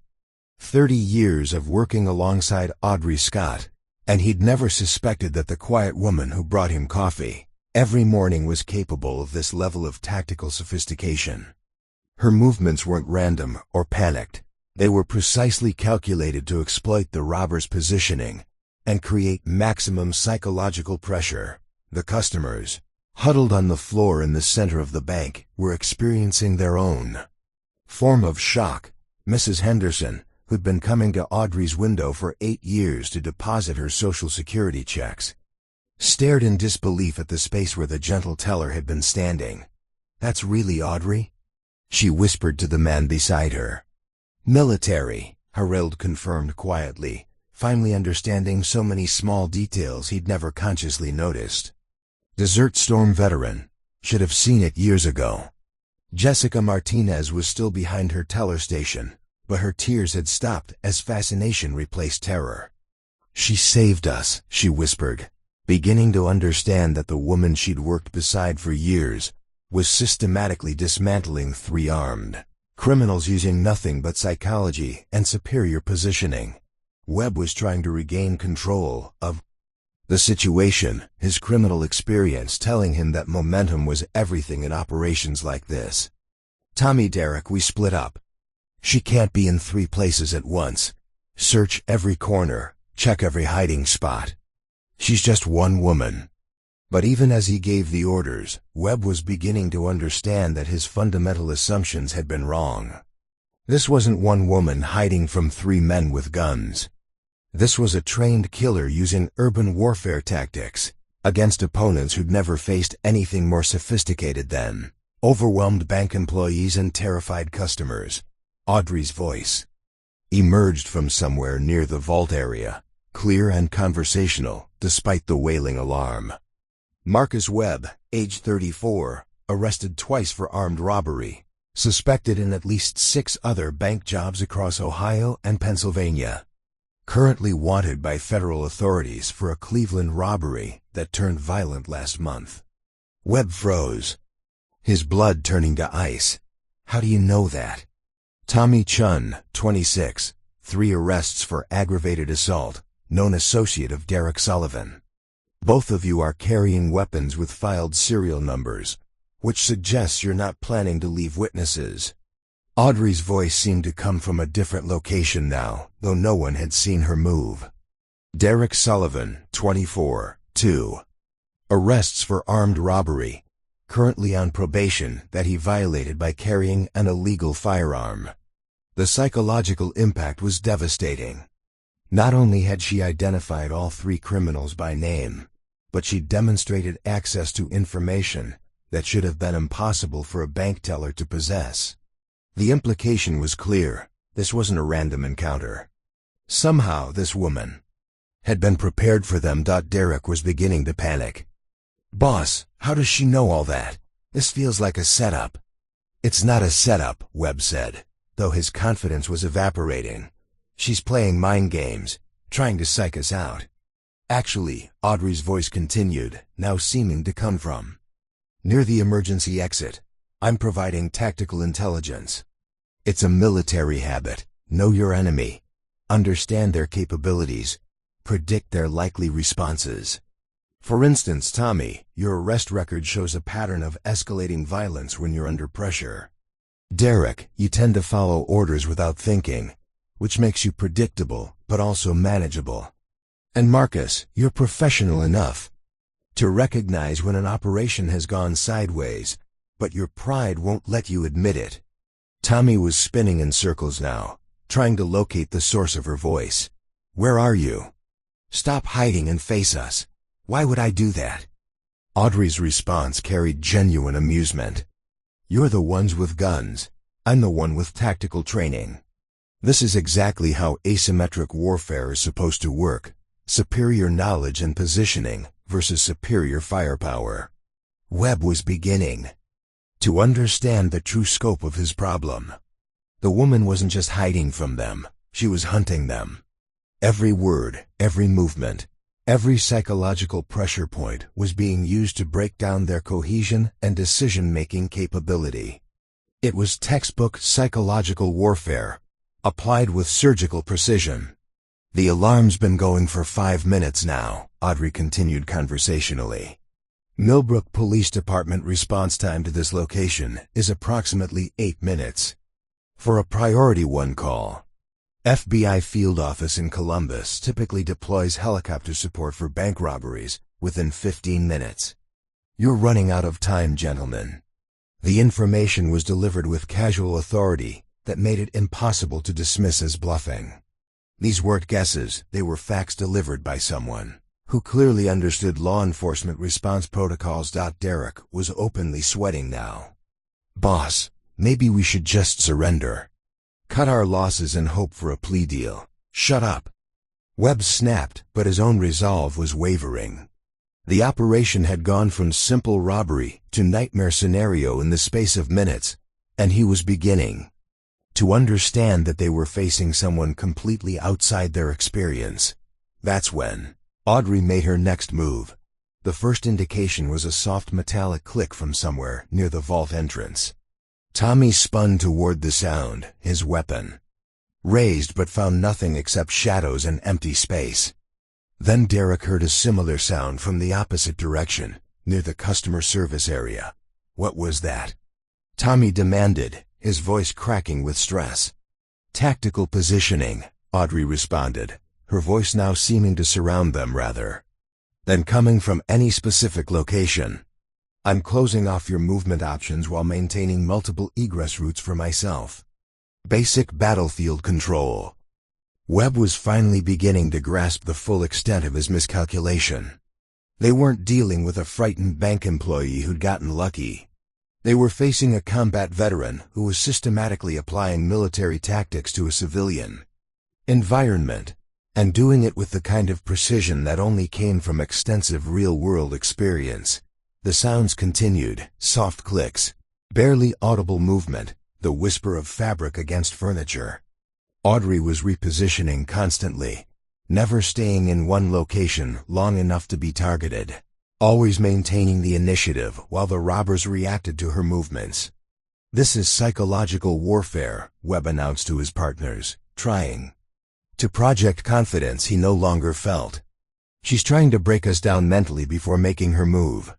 30 years of working alongside Audrey Scott, and he'd never suspected that the quiet woman who brought him coffee every morning was capable of this level of tactical sophistication. Her movements weren't random or panicked. They were precisely calculated to exploit the robber's positioning and create maximum psychological pressure. The customers, huddled on the floor in the center of the bank, were experiencing their own form of shock. Mrs. Henderson, who'd been coming to Audrey's window for 8 years to deposit her Social Security checks, stared in disbelief at the space where the gentle teller had been standing. "That's really Audrey?" she whispered to the man beside her. "Military," Harold confirmed quietly, finally understanding so many small details he'd never consciously noticed. Desert Storm veteran. Should have seen it years ago. Jessica Martinez was still behind her teller station, but her tears had stopped as fascination replaced terror. "She saved us," she whispered, beginning to understand that the woman she'd worked beside for years was systematically dismantling 3 armed criminals using nothing but psychology and superior positioning. Webb was trying to regain control of the situation, his criminal experience telling him that momentum was everything in operations like this. "Tommy, Derek, we split up. She can't be in 3 places at once. Search every corner, check every hiding spot. She's just one woman." But even as he gave the orders, Webb was beginning to understand that his fundamental assumptions had been wrong. This wasn't one woman hiding from 3 men with guns. This was a trained killer using urban warfare tactics against opponents who'd never faced anything more sophisticated than overwhelmed bank employees and terrified customers. Audrey's voice emerged from somewhere near the vault area, clear and conversational despite the wailing alarm. Marcus Webb, age 34, arrested twice for armed robbery, suspected in at least 6 other bank jobs across Ohio and Pennsylvania. Currently wanted by federal authorities for a Cleveland robbery that turned violent last month. Webb froze, his blood turning to ice. "How do you know that?" Tommy Chun, 26, 3 arrests for aggravated assault, known associate of Derek Sullivan. Both of you are carrying weapons with filed serial numbers, which suggests you're not planning to leave witnesses. Audrey's voice seemed to come from a different location now, though no one had seen her move. Derek Sullivan, 24, 2. Arrests for armed robbery, currently on probation that he violated by carrying an illegal firearm. The psychological impact was devastating. Not only had she identified all 3 criminals by name, but she demonstrated access to information that should have been impossible for a bank teller to possess. The implication was clear. This wasn't a random encounter. Somehow this woman had been prepared for them. Derek was beginning to panic. "Boss, how does she know all that? This feels like a setup." "It's not a setup," Webb said, though his confidence was evaporating. "She's playing mind games, trying to psych us out." "Actually," Audrey's voice continued, now seeming to come from near the emergency exit, "I'm providing tactical intelligence. It's a military habit. Know your enemy. Understand their capabilities. Predict their likely responses. For instance, Tommy, your arrest record shows a pattern of escalating violence when you're under pressure. Derek, you tend to follow orders without thinking, which makes you predictable, but also manageable. And Marcus, you're professional enough to recognize when an operation has gone sideways, but your pride won't let you admit it." Tommy was spinning in circles now, trying to locate the source of her voice. "Where are you? Stop hiding and face us." "Why would I do that?" Audrey's response carried genuine amusement. "You're the ones with guns. I'm the one with tactical training. This is exactly how asymmetric warfare is supposed to work. Superior knowledge and positioning versus superior firepower." Webb was beginning to understand the true scope of his problem. The woman wasn't just hiding from them, she was hunting them. Every word, every movement, every psychological pressure point was being used to break down their cohesion and decision-making capability. It was textbook psychological warfare, applied with surgical precision. "The alarm's been going for 5 minutes now," Audrey continued conversationally. "Millbrook Police Department response time to this location is approximately 8 minutes. For a Priority 1 call, FBI field office in Columbus typically deploys helicopter support for bank robberies within 15 minutes. You're running out of time, gentlemen." The information was delivered with casual authority that made it impossible to dismiss as bluffing. These weren't guesses, they were facts delivered by someone who clearly understood law enforcement response protocols. Derek was openly sweating now. "Boss, maybe we should just surrender. Cut our losses and hope for a plea deal." "Shut up." Webb snapped, but his own resolve was wavering. The operation had gone from simple robbery to nightmare scenario in the space of minutes, and he was beginning to understand that they were facing someone completely outside their experience. That's when Audrey made her next move. The first indication was a soft metallic click from somewhere near the vault entrance. Tommy spun toward the sound, his weapon raised, but found nothing except shadows and empty space. Then Derek heard a similar sound from the opposite direction, near the customer service area. "What was that?" Tommy demanded, his voice cracking with stress. "Tactical positioning," Audrey responded, her voice now seeming to surround them rather than coming from any specific location. "I'm closing off your movement options while maintaining multiple egress routes for myself. Basic battlefield control." Webb was finally beginning to grasp the full extent of his miscalculation. They weren't dealing with a frightened bank employee who'd gotten lucky. They were facing a combat veteran who was systematically applying military tactics to a civilian environment, and doing it with the kind of precision that only came from extensive real-world experience. The sounds continued, soft clicks, barely audible movement, the whisper of fabric against furniture. Audrey was repositioning constantly, never staying in one location long enough to be targeted, always maintaining the initiative while the robbers reacted to her movements. "This is psychological warfare," Webb announced to his partners, trying to project confidence he no longer felt. "She's trying to break us down mentally before making her move."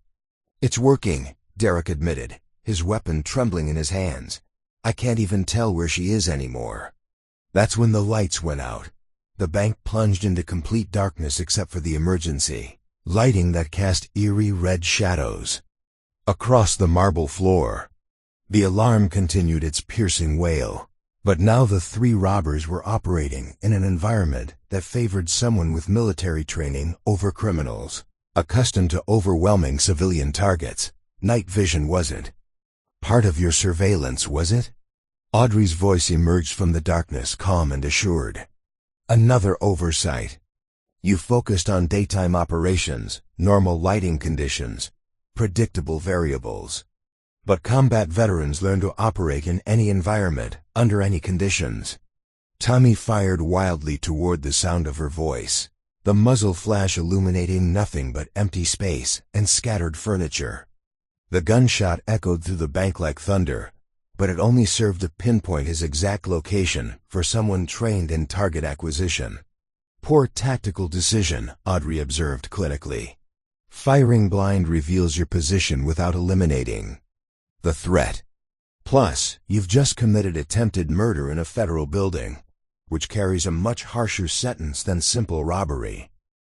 "It's working," Derek admitted, his weapon trembling in his hands. "I can't even tell where she is anymore." That's when the lights went out. The bank plunged into complete darkness except for the emergency lighting that cast eerie red shadows across the marble floor. The alarm continued its piercing wail, but now the three robbers were operating in an environment that favored someone with military training over criminals, accustomed to overwhelming civilian targets. Night vision wasn't part of your surveillance, was it? Audrey's voice emerged from the darkness, calm and assured. "Another oversight. You focused on daytime operations, normal lighting conditions, predictable variables. But combat veterans learn to operate in any environment, under any conditions." Tommy fired wildly toward the sound of her voice, the muzzle flash illuminating nothing but empty space and scattered furniture. The gunshot echoed through the bank like thunder, but it only served to pinpoint his exact location for someone trained in target acquisition. "Poor tactical decision," Audrey observed clinically. "Firing blind reveals your position without eliminating the threat. Plus, you've just committed attempted murder in a federal building, which carries a much harsher sentence than simple robbery."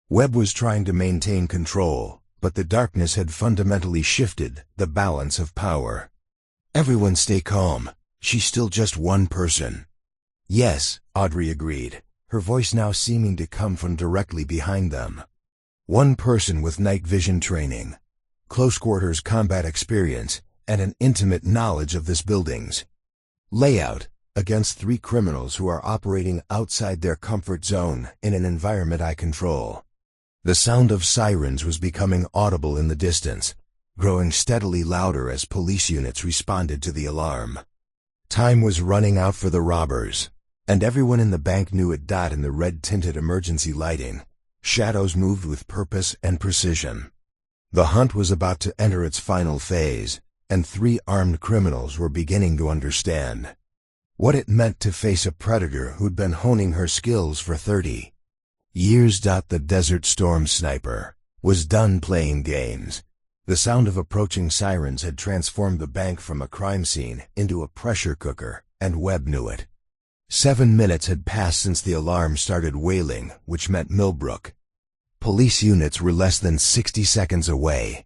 Webb was trying to maintain control, but the darkness had fundamentally shifted the balance of power. "Everyone stay calm. She's still just one person." "Yes," Audrey agreed, her voice now seeming to come from directly behind them. "One person with night vision training, close quarters combat experience, and an intimate knowledge of this building's layout, against three criminals who are operating outside their comfort zone in an environment I control." The sound of sirens was becoming audible in the distance, growing steadily louder as police units responded to the alarm. Time was running out for the robbers, and everyone in the bank knew it. In the red-tinted emergency lighting, shadows moved with purpose and precision. The hunt was about to enter its final phase, and three armed criminals were beginning to understand what it meant to face a predator who'd been honing her skills for 30 years. The Desert Storm sniper was done playing games. The sound of approaching sirens had transformed the bank from a crime scene into a pressure cooker, and Webb knew it. 7 minutes had passed since the alarm started wailing, which meant Millbrook police units were less than 60 seconds away.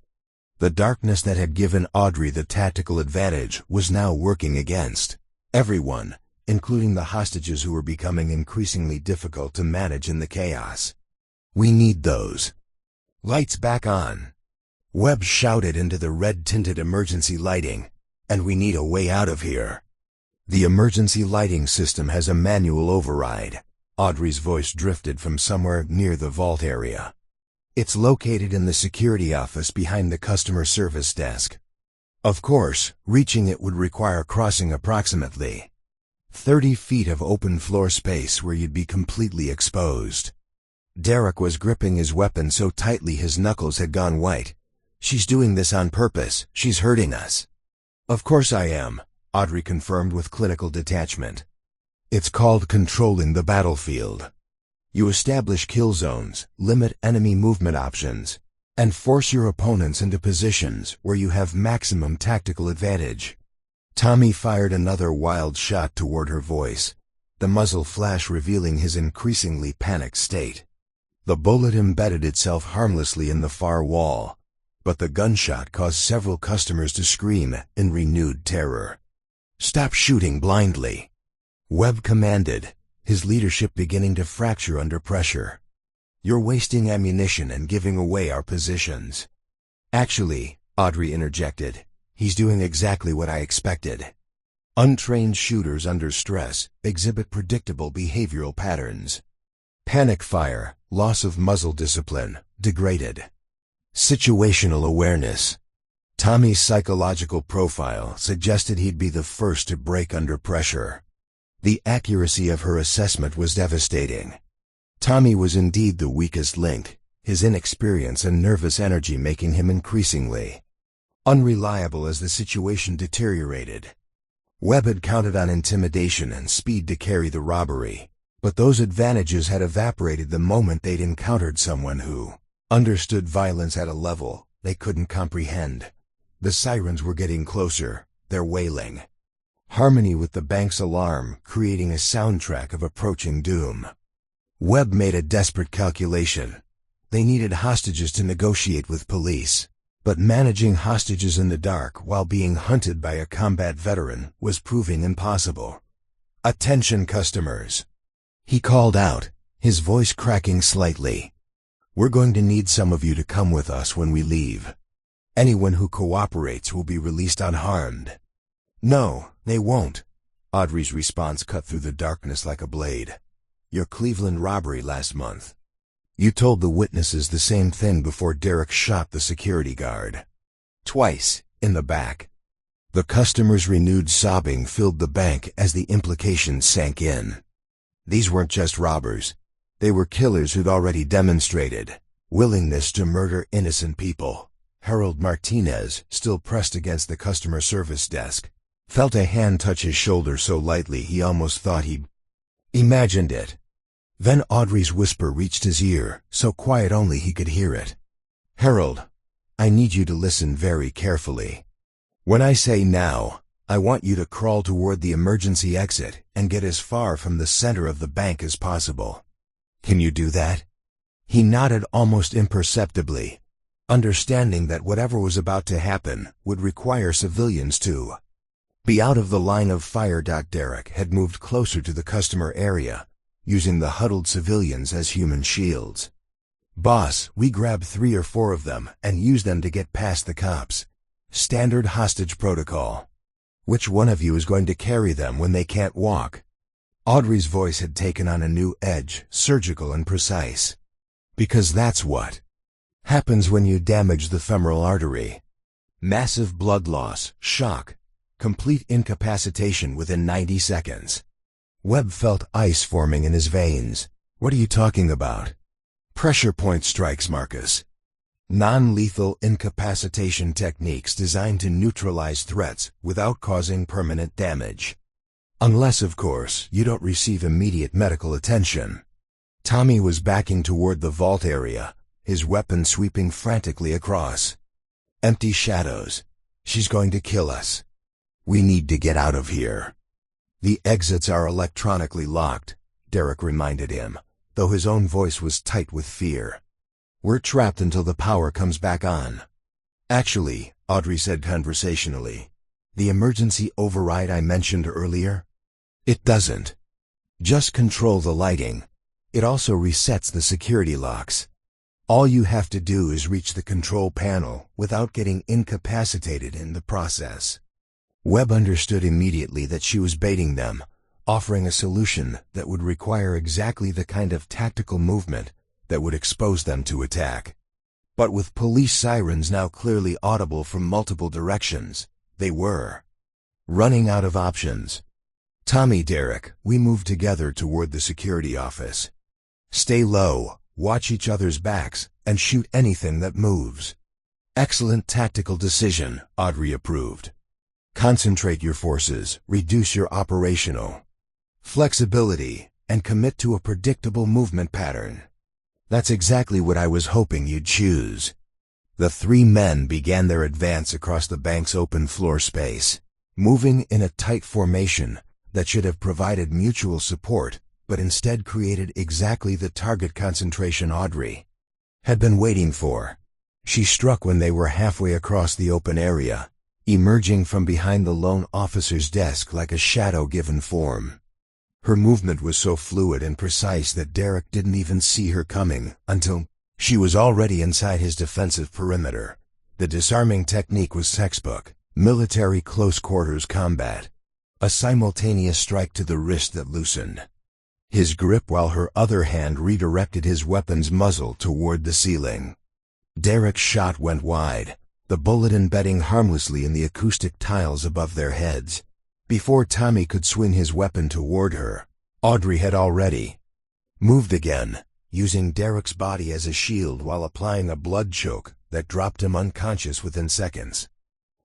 The darkness that had given Audrey the tactical advantage was now working against everyone, including the hostages who were becoming increasingly difficult to manage in the chaos. "We need those lights back on," Webb shouted into the red-tinted emergency lighting, "and we need a way out of here." "The emergency lighting system has a manual override." Audrey's voice drifted from somewhere near the vault area. "It's located in the security office behind the customer service desk. Of course, reaching it would require crossing approximately 30 feet of open floor space where you'd be completely exposed." Derek was gripping his weapon so tightly his knuckles had gone white. "She's doing this on purpose. She's hurting us." "Of course I am," Audrey confirmed with clinical detachment. "It's called controlling the battlefield. You establish kill zones, limit enemy movement options, and force your opponents into positions where you have maximum tactical advantage." Tommy fired another wild shot toward her voice, the muzzle flash revealing his increasingly panicked state. The bullet embedded itself harmlessly in the far wall, but the gunshot caused several customers to scream in renewed terror. "Stop shooting blindly," Webb commanded, his leadership beginning to fracture under pressure. "You're wasting ammunition and giving away our positions." "Actually," Audrey interjected, "he's doing exactly what I expected." Untrained shooters under stress exhibit predictable behavioral patterns. Panic fire, loss of muzzle discipline, degraded situational awareness. Tommy's psychological profile suggested he'd be the first to break under pressure. The accuracy of her assessment was devastating. Tommy was indeed the weakest link, his inexperience and nervous energy making him increasingly unreliable as the situation deteriorated. Webb had counted on intimidation and speed to carry the robbery, but those advantages had evaporated the moment they'd encountered someone who understood violence at a level they couldn't comprehend. The sirens were getting closer, their wailing, harmony with the bank's alarm, creating a soundtrack of approaching doom. Webb made a desperate calculation. They needed hostages to negotiate with police, but managing hostages in the dark while being hunted by a combat veteran was proving impossible. "Attention, customers," he called out, his voice cracking slightly. "We're going to need some of you to come with us when we leave. Anyone who cooperates will be released unharmed." "No, they won't," Audrey's response cut through the darkness like a blade. "Your Cleveland robbery last month. You told the witnesses the same thing before Derek shot the security guard. Twice, in the back." The customers' renewed sobbing filled the bank as the implications sank in. These weren't just robbers. They were killers who'd already demonstrated willingness to murder innocent people. Harold Martinez, still pressed against the customer service desk, felt a hand touch his shoulder so lightly he almost thought he'd imagined it. Then Audrey's whisper reached his ear, so quiet only he could hear it. "Harold, I need you to listen very carefully. When I say now, I want you to crawl toward the emergency exit and get as far from the center of the bank as possible. Can you do that?" He nodded almost imperceptibly, understanding that whatever was about to happen would require civilians to be out of the line of fire. Derek had moved closer to the customer area, using the huddled civilians as human shields. "Boss, we grab 3 or 4 of them and use them to get past the cops. Standard hostage protocol. Which one of you is going to carry them when they can't walk?" Audrey's voice had taken on a new edge, surgical and precise. "Because that's what happens when you damage the femoral artery. Massive blood loss, shock, complete incapacitation within 90 seconds. Webb felt ice forming in his veins. "What are you talking about?" "Pressure point strikes, Marcus. Non-lethal incapacitation techniques designed to neutralize threats without causing permanent damage. Unless, of course, you don't receive immediate medical attention." Tommy was backing toward the vault area, his weapon sweeping frantically across. "Empty shadows. She's going to kill us. We need to get out of here." "The exits are electronically locked," Derek reminded him, though his own voice was tight with fear. "We're trapped until the power comes back on." "Actually," Audrey said conversationally, "the emergency override I mentioned earlier? It doesn't just control the lighting. It also resets the security locks. All you have to do is reach the control panel without getting incapacitated in the process." Webb understood immediately that she was baiting them, offering a solution that would require exactly the kind of tactical movement that would expose them to attack. But with police sirens now clearly audible from multiple directions, they were running out of options. "Tommy, Derek, we move together toward the security office. Stay low, watch each other's backs, and shoot anything that moves." "Excellent tactical decision," Audrey approved. "Concentrate your forces, reduce your operational flexibility, and commit to a predictable movement pattern." "That's exactly what I was hoping you'd choose." The 3 men began their advance across the bank's open floor space, moving in a tight formation that should have provided mutual support, but instead created exactly the target concentration Audrey had been waiting for. She struck when they were halfway across the open area, emerging from behind the lone officer's desk like a shadow given form. Her movement was so fluid and precise that Derek didn't even see her coming until she was already inside his defensive perimeter. The disarming technique was textbook, military close-quarters combat. A simultaneous strike to the wrist that loosened his grip while her other hand redirected his weapon's muzzle toward the ceiling. Derek's shot went wide, the bullet embedding harmlessly in the acoustic tiles above their heads. Before Tommy could swing his weapon toward her, Audrey had already moved again, using Derek's body as a shield while applying a blood choke that dropped him unconscious within seconds.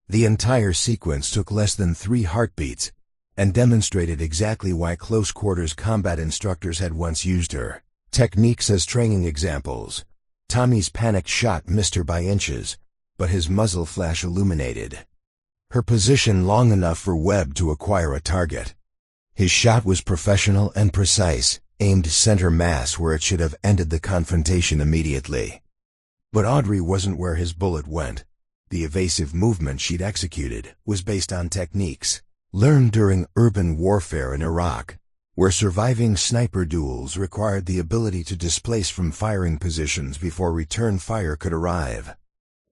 The entire sequence took less than 3 heartbeats, and demonstrated exactly why close-quarters combat instructors had once used her techniques as training examples. Tommy's panicked shot missed her by inches, but his muzzle flash illuminated her position long enough for Webb to acquire a target. His shot was professional and precise, aimed center mass where it should have ended the confrontation immediately. But Audrey wasn't where his bullet went. The evasive movement she'd executed was based on techniques learned during urban warfare in Iraq, where surviving sniper duels required the ability to displace from firing positions before return fire could arrive.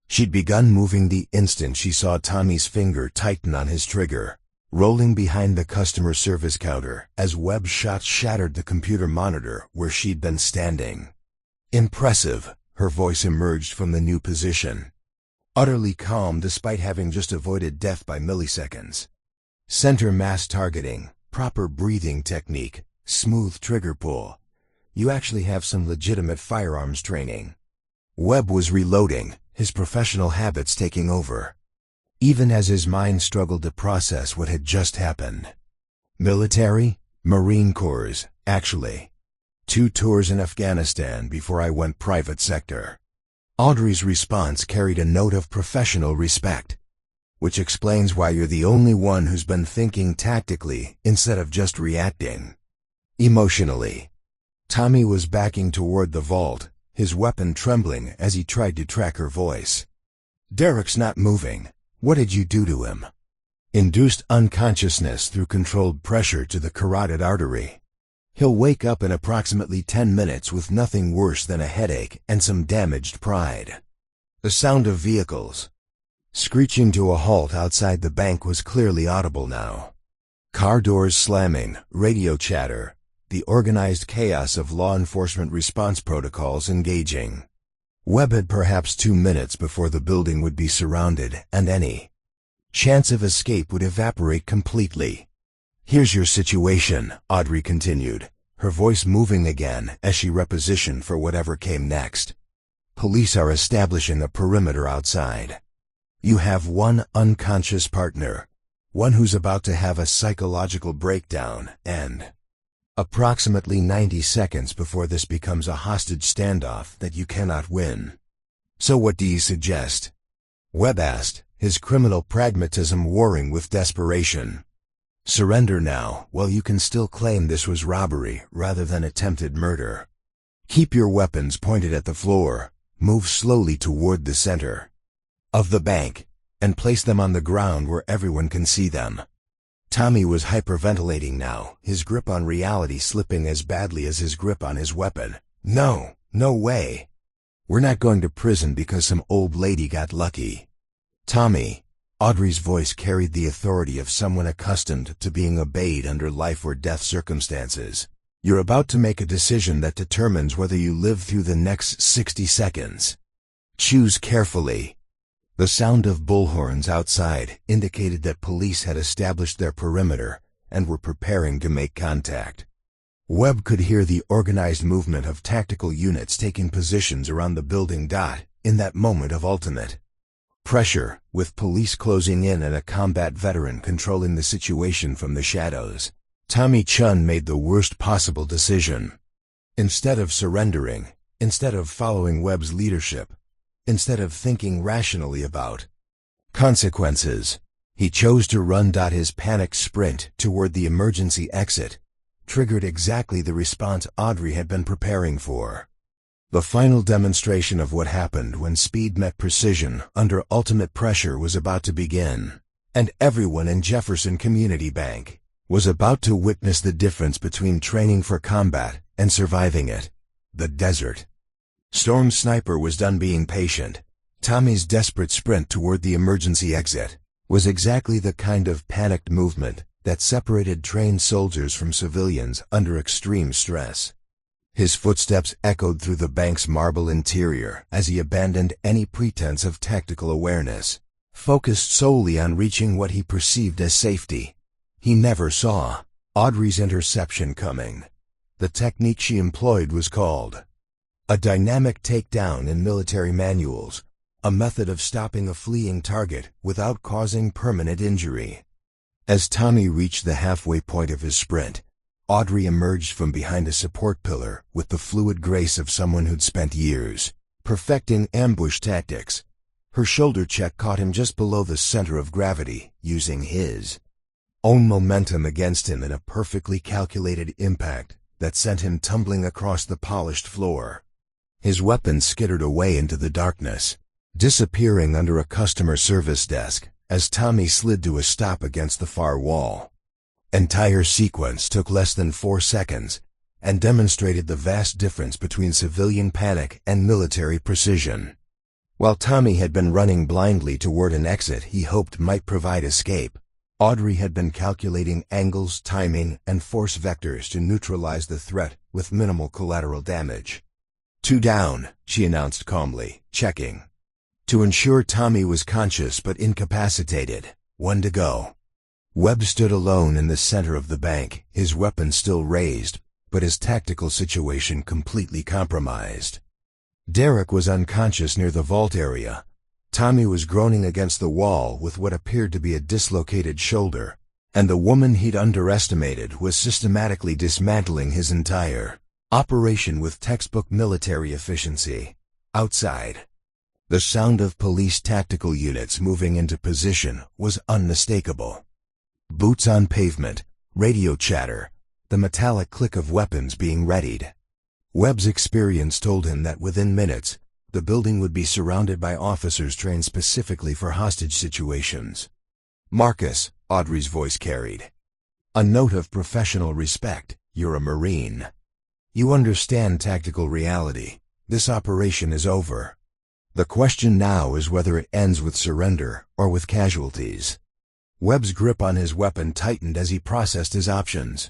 She'd begun moving the instant she saw Tommy's finger tighten on his trigger, rolling behind the customer service counter as Webb's shots shattered the computer monitor where she'd been standing. "Impressive," her voice emerged from the new position. Utterly calm despite having just avoided death by milliseconds. Center mass targeting, proper breathing technique, smooth trigger pull. You actually have some legitimate firearms training. Webb was reloading, his professional habits taking over, even as his mind struggled to process what had just happened. Military? Marine Corps, actually. 2 tours in Afghanistan before I went private sector. Audrey's response carried a note of professional respect, which explains why you're the only one who's been thinking tactically instead of just reacting emotionally. Tommy was backing toward the vault, his weapon trembling as he tried to track her voice. "Derek's not moving. What did you do to him?" "Induced unconsciousness through controlled pressure to the carotid artery. He'll wake up in approximately 10 minutes with nothing worse than a headache and some damaged pride." The sound of vehicles screeching to a halt outside the bank was clearly audible now. Car doors slamming, radio chatter, the organized chaos of law enforcement response protocols engaging. Webb had perhaps 2 minutes before the building would be surrounded and any chance of escape would evaporate completely. "Here's your situation," Audrey continued, her voice moving again as she repositioned for whatever came next. "Police are establishing a perimeter outside. You have one unconscious partner, one who's about to have a psychological breakdown, and approximately 90 seconds before this becomes a hostage standoff that you cannot win. So what do you suggest?" Webb asked, his criminal pragmatism warring with desperation. "Surrender now, while you can still claim this was robbery rather than attempted murder. Keep your weapons pointed at the floor, move slowly toward the center of the bank, and place them on the ground where everyone can see them." Tommy was hyperventilating now, his grip on reality slipping as badly as his grip on his weapon. "No, no way. We're not going to prison because some old lady got lucky. Tommy," Audrey's voice carried the authority of someone accustomed to being obeyed under life or death circumstances. "You're about to make a decision that determines whether you live through the next 60 seconds. Choose carefully." The sound of bullhorns outside indicated that police had established their perimeter and were preparing to make contact. Webb could hear the organized movement of tactical units taking positions around the building. In that moment of ultimate pressure, with police closing in and a combat veteran controlling the situation from the shadows, Tommy Chun made the worst possible decision. Instead of surrendering, instead of following Webb's leadership, instead of thinking rationally about consequences, he chose to run. His panicked sprint toward the emergency exit triggered exactly the response Audrey had been preparing for. The final demonstration of what happened when speed met precision under ultimate pressure was about to begin, and everyone in Jefferson Community Bank was about to witness the difference between training for combat and surviving it. The desert Storm Sniper was done being patient. Tommy's desperate sprint toward the emergency exit was exactly the kind of panicked movement that separated trained soldiers from civilians under extreme stress. His footsteps echoed through the bank's marble interior as he abandoned any pretense of tactical awareness, focused solely on reaching what he perceived as safety. He never saw Audrey's interception coming. The technique she employed was called a dynamic takedown in military manuals, a method of stopping a fleeing target without causing permanent injury. As Tommy reached the halfway point of his sprint, Audrey emerged from behind a support pillar with the fluid grace of someone who'd spent years perfecting ambush tactics. Her shoulder check caught him just below the center of gravity, using his own momentum against him in a perfectly calculated impact that sent him tumbling across the polished floor. His weapon skittered away into the darkness, disappearing under a customer service desk as Tommy slid to a stop against the far wall. Entire sequence took less than 4 seconds and demonstrated the vast difference between civilian panic and military precision. While Tommy had been running blindly toward an exit he hoped might provide escape, Audrey had been calculating angles, timing, and force vectors to neutralize the threat with minimal collateral damage. 2 down, she announced calmly, checking. To ensure Tommy was conscious but incapacitated, 1 to go. Webb stood alone in the center of the bank, his weapon still raised, but his tactical situation completely compromised. Derek was unconscious near the vault area. Tommy was groaning against the wall with what appeared to be a dislocated shoulder, and the woman he'd underestimated was systematically dismantling his entire operation with textbook military efficiency. Outside, the sound of police tactical units moving into position was unmistakable. Boots on pavement, radio chatter, the metallic click of weapons being readied. Webb's experience told him that within minutes, the building would be surrounded by officers trained specifically for hostage situations. "Marcus," Audrey's voice carried. "A note of professional respect. You're a Marine. You understand tactical reality. This operation is over. The question now is whether it ends with surrender or with casualties." Webb's grip on his weapon tightened as he processed his options.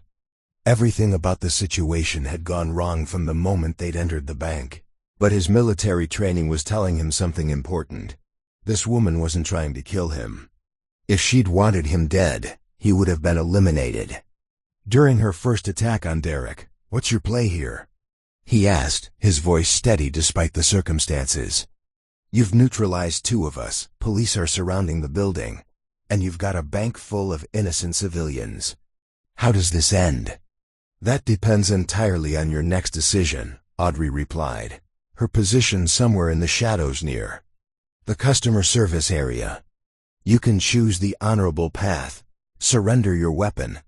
Everything about the situation had gone wrong from the moment they'd entered the bank. But his military training was telling him something important. This woman wasn't trying to kill him. If she'd wanted him dead, he would have been eliminated. During her first attack on Derek, "What's your play here?" he asked, his voice steady despite the circumstances. "You've neutralized 2 of us, police are surrounding the building, and you've got a bank full of innocent civilians. How does this end?" "That depends entirely on your next decision," Audrey replied, her position somewhere in the shadows near the customer service area. "You can choose the honorable path, surrender your weapon,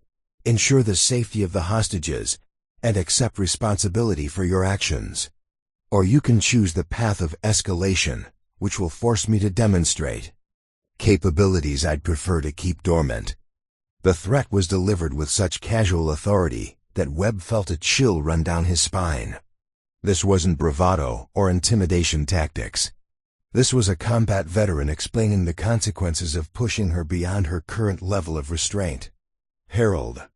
ensure the safety of the hostages, and accept responsibility for your actions. Or you can choose the path of escalation, which will force me to demonstrate capabilities I'd prefer to keep dormant." The threat was delivered with such casual authority that Webb felt a chill run down his spine. This wasn't bravado or intimidation tactics. This was a combat veteran explaining the consequences of pushing her beyond her current level of restraint. Harold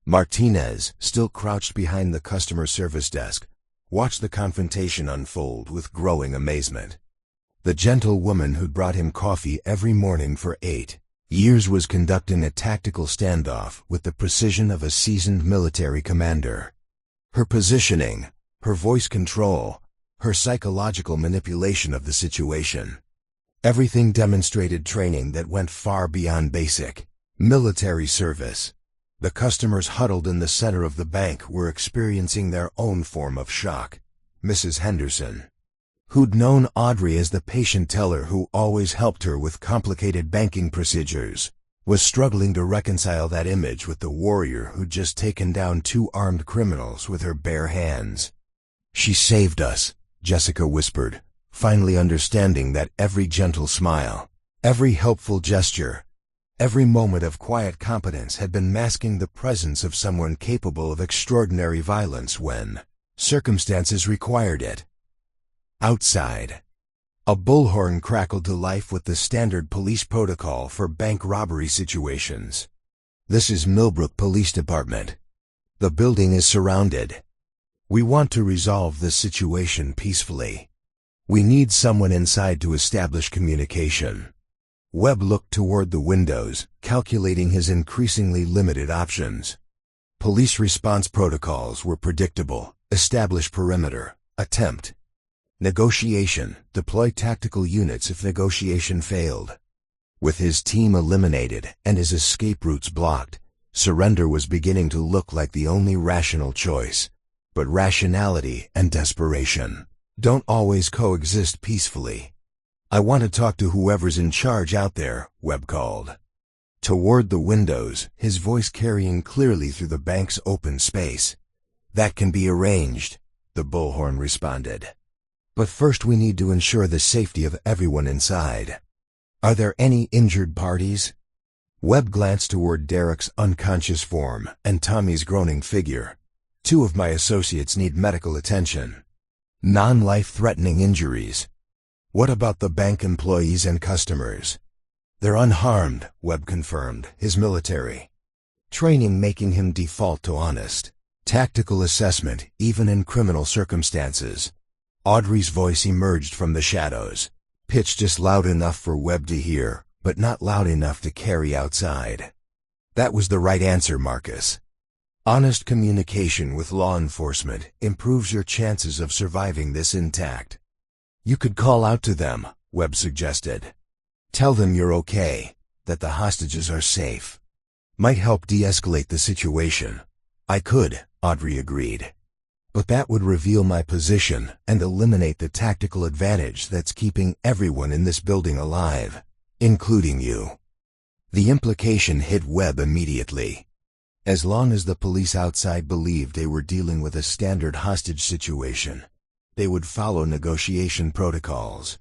Martinez, still crouched behind the customer service desk, watched the confrontation unfold with growing amazement. The gentle woman who'd brought him coffee every morning for 8 years was conducting a tactical standoff with the precision of a seasoned military commander. Her positioning, her voice control, her psychological manipulation of the situation. Everything demonstrated training that went far beyond basic military service. The customers huddled in the center of the bank were experiencing their own form of shock. Mrs. Henderson, who'd known Audrey as the patient teller who always helped her with complicated banking procedures, was struggling to reconcile that image with the warrior who'd just taken down 2 armed criminals with her bare hands. "She saved us," Jessica whispered, finally understanding that every gentle smile, every helpful gesture, every moment of quiet competence had been masking the presence of someone capable of extraordinary violence when circumstances required it. Outside, a bullhorn crackled to life with the standard police protocol for bank robbery situations. "This is Millbrook Police Department. The building is surrounded. We want to resolve this situation peacefully. We need someone inside to establish communication." Webb looked toward the windows, calculating his increasingly limited options. Police response protocols were predictable: establish perimeter, attempt negotiation, deploy tactical units if negotiation failed. With his team eliminated and his escape routes blocked, surrender was beginning to look like the only rational choice. But rationality and desperation don't always coexist peacefully. "I want to talk to whoever's in charge out there," Webb called. Toward the windows, his voice carrying clearly through the bank's open space. "That can be arranged," the bullhorn responded. "But first we need to ensure the safety of everyone inside. Are there any injured parties?" Webb glanced toward Derek's unconscious form and Tommy's groaning figure. "Two of my associates need medical attention. Non-life-threatening injuries." "What about the bank employees and customers?" "They're unharmed," Webb confirmed, his military training making him default to honest, tactical assessment even in criminal circumstances. Audrey's voice emerged from the shadows, pitched just loud enough for Webb to hear, but not loud enough to carry outside. "That was the right answer, Marcus. Honest communication with law enforcement improves your chances of surviving this intact." "You could call out to them," Webb suggested. "Tell them you're okay, that the hostages are safe. Might help de-escalate the situation." "I could," Audrey agreed. "But that would reveal my position and eliminate the tactical advantage that's keeping everyone in this building alive, including you." The implication hit Webb immediately. As long as the police outside believed they were dealing with a standard hostage situation, they would follow negotiation protocols.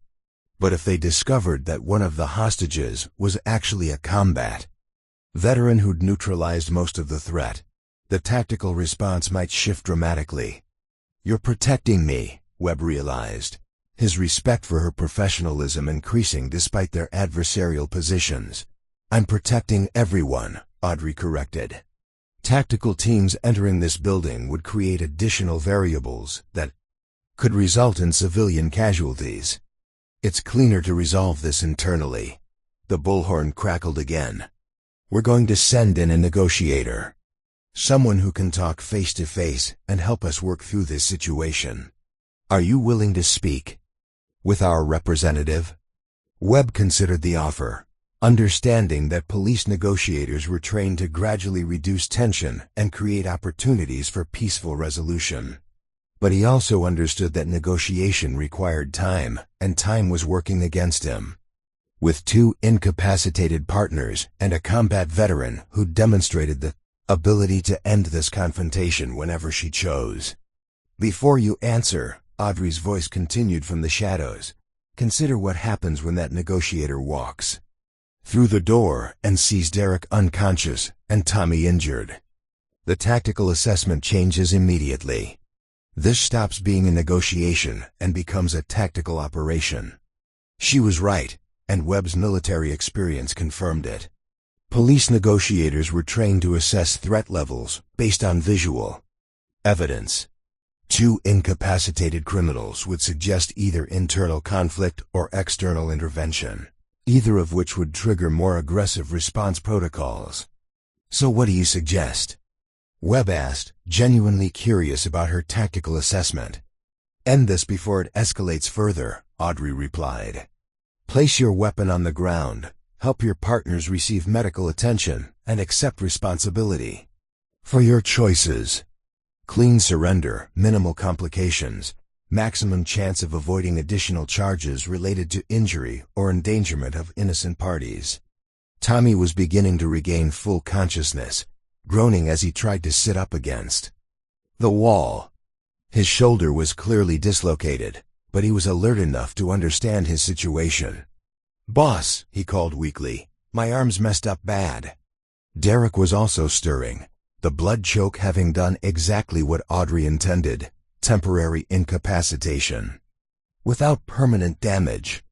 But if they discovered that one of the hostages was actually a combat veteran who'd neutralized most of the threat, the tactical response might shift dramatically. "You're protecting me," Webb realized, his respect for her professionalism increasing despite their adversarial positions. "I'm protecting everyone," Audrey corrected. "Tactical teams entering this building would create additional variables that could result in civilian casualties. It's cleaner to resolve this internally." The bullhorn crackled again. "We're going to send in a negotiator. Someone who can talk face to face and help us work through this situation. Are you willing to speak with our representative?" Webb considered the offer, understanding that police negotiators were trained to gradually reduce tension and create opportunities for peaceful resolution. But he also understood that negotiation required time, and time was working against him. With two incapacitated partners and a combat veteran who demonstrated the ability to end this confrontation whenever she chose. "Before you answer," Audrey's voice continued from the shadows, "consider what happens when that negotiator walks through the door and sees Derek unconscious and Tommy injured. The tactical assessment changes immediately. This stops being a negotiation and becomes a tactical operation." She was right, and Webb's military experience confirmed it. Police negotiators were trained to assess threat levels based on visual evidence. Two incapacitated criminals would suggest either internal conflict or external intervention, either of which would trigger more aggressive response protocols. "So what do you suggest?" Webb asked, genuinely curious about her tactical assessment. "End this before it escalates further," Audrey replied. "Place your weapon on the ground, help your partners receive medical attention, and accept responsibility for your choices. Clean surrender, minimal complications, maximum chance of avoiding additional charges related to injury or endangerment of innocent parties." Tommy was beginning to regain full consciousness, groaning as he tried to sit up against the wall. His shoulder was clearly dislocated, but he was alert enough to understand his situation. "Boss," he called weakly, "my arm's messed up bad." Derek was also stirring, the blood choke having done exactly what Audrey intended, temporary incapacitation, without permanent damage.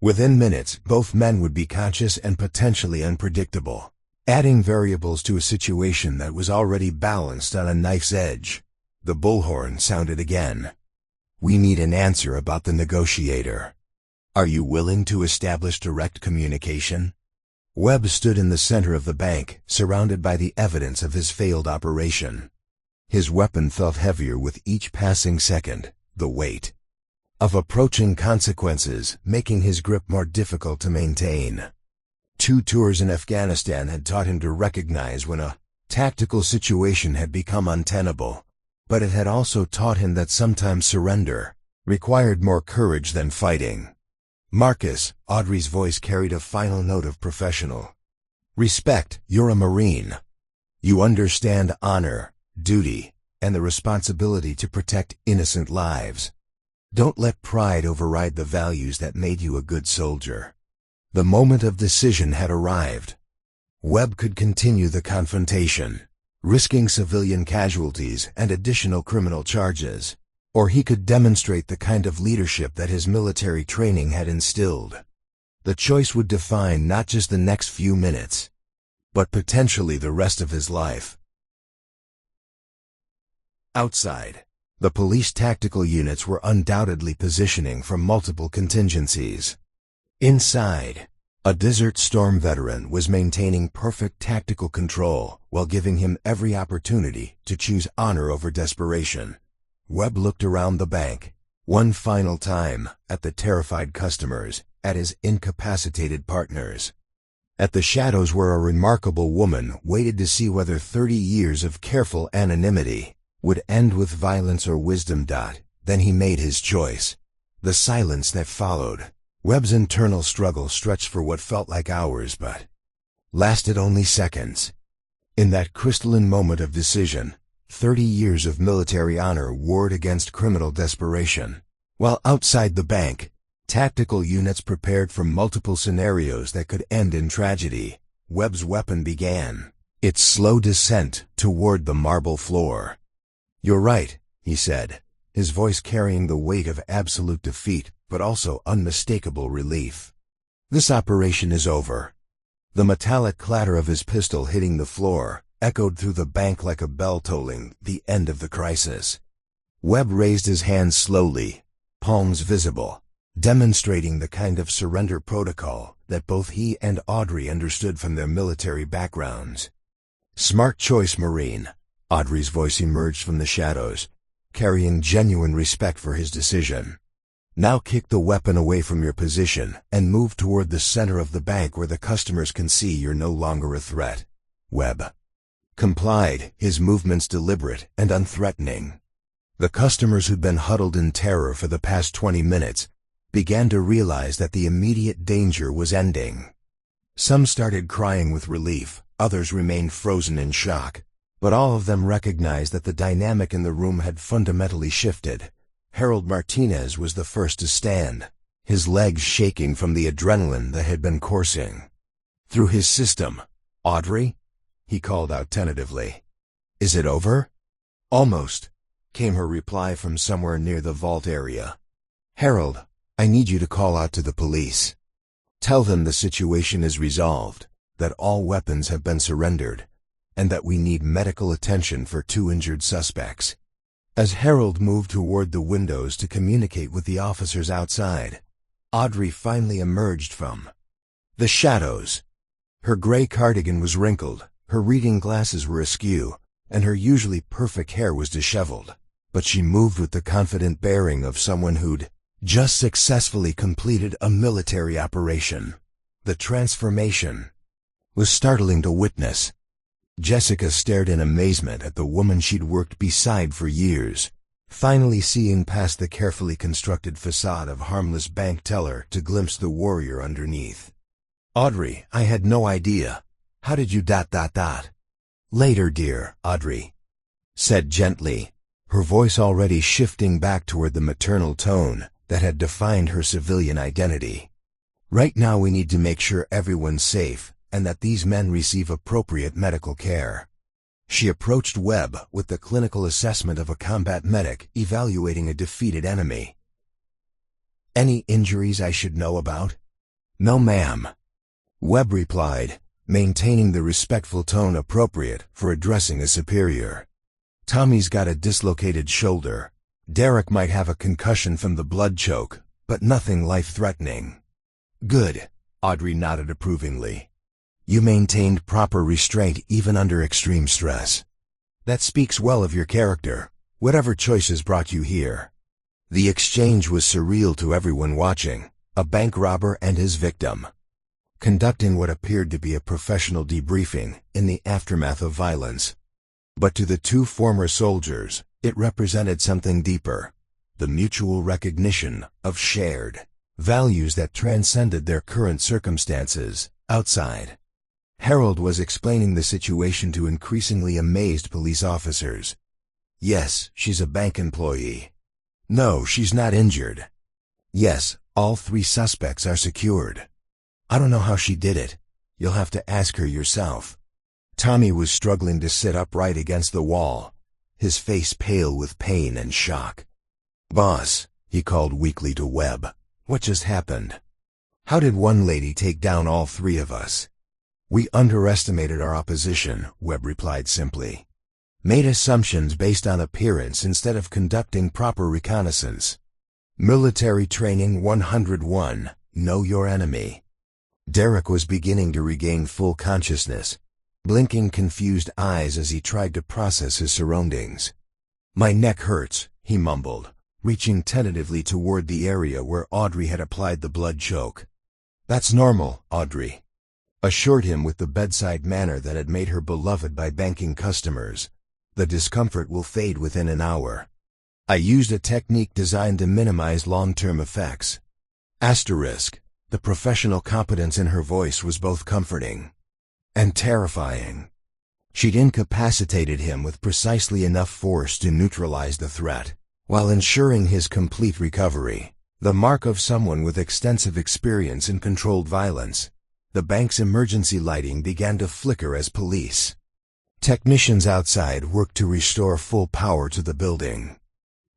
Within minutes, both men would be conscious and potentially unpredictable, adding variables to a situation that was already balanced on a knife's edge. The bullhorn sounded again. "We need an answer about the negotiator. Are you willing to establish direct communication?" Webb stood in the center of the bank, surrounded by the evidence of his failed operation. His weapon felt heavier with each passing second, the weight of approaching consequences making his grip more difficult to maintain. 2 tours in Afghanistan had taught him to recognize when a tactical situation had become untenable, but it had also taught him that sometimes surrender required more courage than fighting. "Marcus," Audrey's voice carried a final note of professional respect. "You're a Marine. You understand honor, duty, and the responsibility to protect innocent lives. Don't let pride override the values that made you a good soldier." The moment of decision had arrived. Webb could continue the confrontation, risking civilian casualties and additional criminal charges, or he could demonstrate the kind of leadership that his military training had instilled. The choice would define not just the next few minutes, but potentially the rest of his life. Outside, the police tactical units were undoubtedly positioning for multiple contingencies. Inside, a Desert Storm veteran was maintaining perfect tactical control while giving him every opportunity to choose honor over desperation. Webb looked around the bank, one final time, at the terrified customers, at his incapacitated partners, at the shadows where a remarkable woman waited to see whether 30 years of careful anonymity would end with violence or wisdom. Then he made his choice. The silence that followed. Webb's internal struggle stretched for what felt like hours but lasted only seconds. In that crystalline moment of decision, 30 years of military honor warred against criminal desperation. While outside the bank, tactical units prepared for multiple scenarios that could end in tragedy, Webb's weapon began its slow descent toward the marble floor. "You're right," he said, his voice carrying the weight of absolute defeat, but also unmistakable relief. "This operation is over." The metallic clatter of his pistol hitting the floor echoed through the bank like a bell tolling the end of the crisis. Webb raised his hands slowly, palms visible, demonstrating the kind of surrender protocol that both he and Audrey understood from their military backgrounds. "Smart choice, Marine." Audrey's voice emerged from the shadows, carrying genuine respect for his decision. "Now kick the weapon away from your position and move toward the center of the bank where the customers can see you're no longer a threat." Webb complied, his movements deliberate and unthreatening. The customers who'd been huddled in terror for the past 20 minutes began to realize that the immediate danger was ending. Some started crying with relief, others remained frozen in shock, but all of them recognized that the dynamic in the room had fundamentally shifted. Harold Martinez was the first to stand, his legs shaking from the adrenaline that had been coursing through his system. "Audrey?" he called out tentatively. "Is it over?" "Almost," came her reply from somewhere near the vault area. "Harold, I need you to call out to the police. Tell them the situation is resolved, that all weapons have been surrendered, and that we need medical attention for 2 injured suspects." As Harold moved toward the windows to communicate with the officers outside, Audrey finally emerged from the shadows. Her gray cardigan was wrinkled, her reading glasses were askew, and her usually perfect hair was disheveled, but she moved with the confident bearing of someone who'd just successfully completed a military operation. The transformation was startling to witness. Jessica stared in amazement at the woman she'd worked beside for years, finally seeing past the carefully constructed facade of Harmless bank teller to glimpse the warrior underneath. "Audrey, I had no idea. How did you ... "Later, dear," Audrey said gently, her voice already shifting back toward the maternal tone that had defined her civilian identity. "Right now we need to make sure everyone's safe and that these men receive appropriate medical care." She approached Webb with the clinical assessment of a combat medic evaluating a defeated enemy. "Any injuries I should know about?" "No, ma'am," Webb replied, maintaining the respectful tone appropriate for addressing a superior. "Tommy's got a dislocated shoulder. Derek might have a concussion from the blood choke, but nothing life-threatening." "Good," Audrey nodded approvingly. "You maintained proper restraint even under extreme stress. That speaks well of your character, whatever choices brought you here." The exchange was surreal to everyone watching, a bank robber and his victim conducting what appeared to be a professional debriefing in the aftermath of violence. But to the two former soldiers, it represented something deeper, the mutual recognition of shared values that transcended their current circumstances. Outside, Harold was explaining the situation to increasingly amazed police officers. Yes, she's a bank employee. No, she's not injured. Yes, all three suspects are secured. I don't know how she did it. You'll have to ask her yourself. Tommy was struggling to sit upright against the wall, his face pale with pain and shock. "Boss," he called weakly to Webb, "what just happened? How did one lady take down all three of us?" "We underestimated our opposition," Webb replied simply. "Made assumptions based on appearance instead of conducting proper reconnaissance. Military Training 101, Know Your Enemy." Derek was beginning to regain full consciousness, blinking confused eyes as he tried to process his surroundings. "My neck hurts," he mumbled, reaching tentatively toward the area where Audrey had applied the blood choke. "That's normal," Audrey assured him with the bedside manner that had made her beloved by banking customers. "The discomfort will fade within an hour. I used a technique designed to minimize long-term effects." Asterisk. The professional competence in her voice was both comforting and terrifying. She'd incapacitated him with precisely enough force to neutralize the threat, while ensuring his complete recovery, the mark of someone with extensive experience in controlled violence. The bank's emergency lighting began to flicker as police technicians outside worked to restore full power to the building.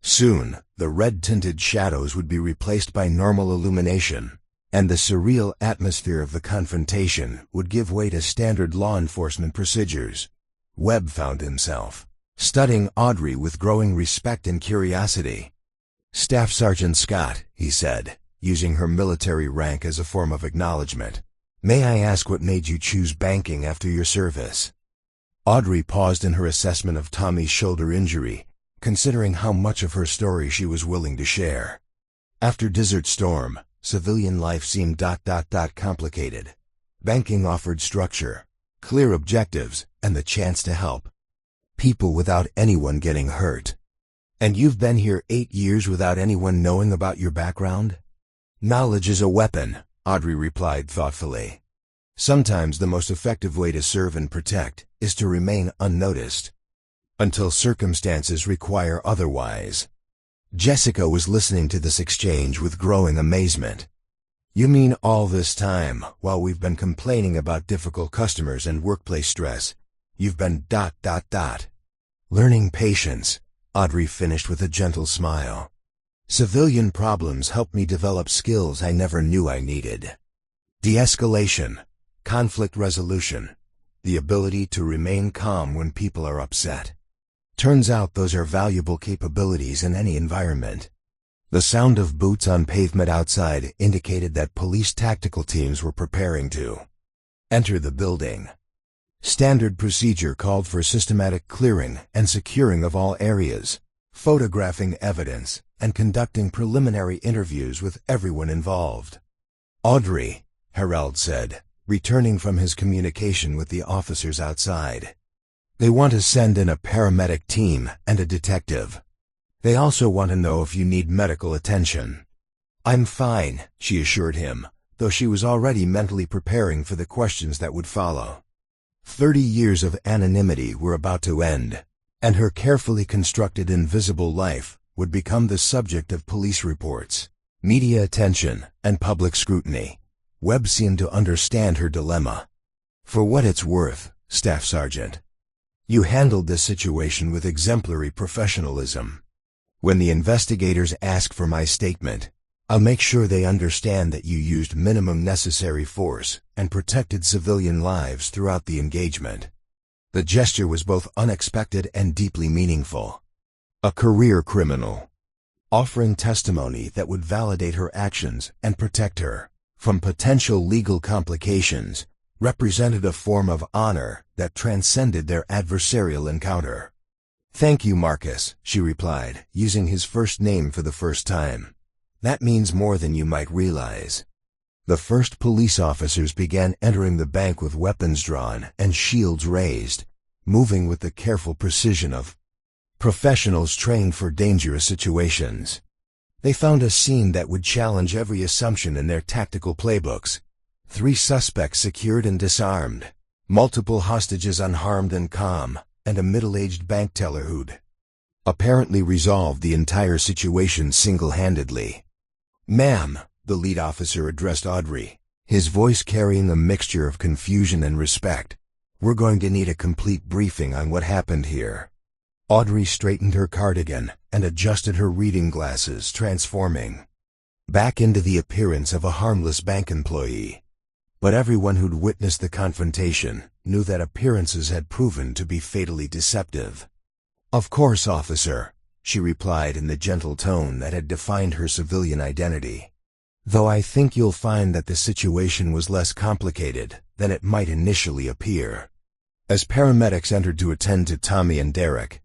Soon, the red-tinted shadows would be replaced by normal illumination, and the surreal atmosphere of the confrontation would give way to standard law enforcement procedures. Webb found himself studying Audrey with growing respect and curiosity. "Staff Sergeant Scott," he said, using her military rank as a form of acknowledgement. "May I ask what made you choose banking after your service?" Audrey paused in her assessment of Tommy's shoulder injury, considering how much of her story she was willing to share. After Desert Storm, civilian life seemed complicated. Banking offered structure, clear objectives, and the chance to help people without anyone getting hurt. "And you've been here 8 years without anyone knowing about your background?" "Knowledge is a weapon," Audrey replied thoughtfully. "Sometimes the most effective way to serve and protect is to remain unnoticed until circumstances require otherwise." Jessica was listening to this exchange with growing amazement. "You mean all this time, while we've been complaining about difficult customers and workplace stress, you've been ... learning patience," Audrey finished with a gentle smile. "Civilian problems helped me develop skills I never knew I needed. De-escalation, conflict resolution, the ability to remain calm when people are upset. Turns out those are valuable capabilities in any environment." The sound of boots on pavement outside indicated that police tactical teams were preparing to enter the building. Standard procedure called for systematic clearing and securing of all areas, photographing evidence, and conducting preliminary interviews with everyone involved. "Audrey," Harold said, returning from his communication with the officers outside. "They want to send in a paramedic team and a detective. They also want to know if you need medical attention." "I'm fine," she assured him, though she was already mentally preparing for the questions that would follow. 30 years of anonymity were about to end, and her carefully constructed invisible life would become the subject of police reports, media attention, and public scrutiny. Webb seemed to understand her dilemma. "For what it's worth, Staff Sergeant, you handled this situation with exemplary professionalism. When the investigators ask for my statement, I'll make sure they understand that you used minimum necessary force and protected civilian lives throughout the engagement." The gesture was both unexpected and deeply meaningful. A career criminal, offering testimony that would validate her actions and protect her from potential legal complications, represented a form of honor that transcended their adversarial encounter. "Thank you, Marcus," she replied, using his first name for the first time. "That means more than you might realize." The first police officers began entering the bank with weapons drawn and shields raised, moving with the careful precision of professionals trained for dangerous situations. They found a scene that would challenge every assumption in their tactical playbooks. 3 suspects secured and disarmed, multiple hostages unharmed and calm, and a middle-aged bank teller who'd apparently resolved the entire situation single-handedly. "Ma'am," the lead officer addressed Audrey, his voice carrying a mixture of confusion and respect, "we're going to need a complete briefing on what happened here." Audrey straightened her cardigan and adjusted her reading glasses, transforming back into the appearance of a harmless bank employee. But everyone who'd witnessed the confrontation knew that appearances had proven to be fatally deceptive. "Of course, officer," she replied in the gentle tone that had defined her civilian identity. "Though I think you'll find that the situation was less complicated than it might initially appear." As paramedics entered to attend to Tommy and Derek,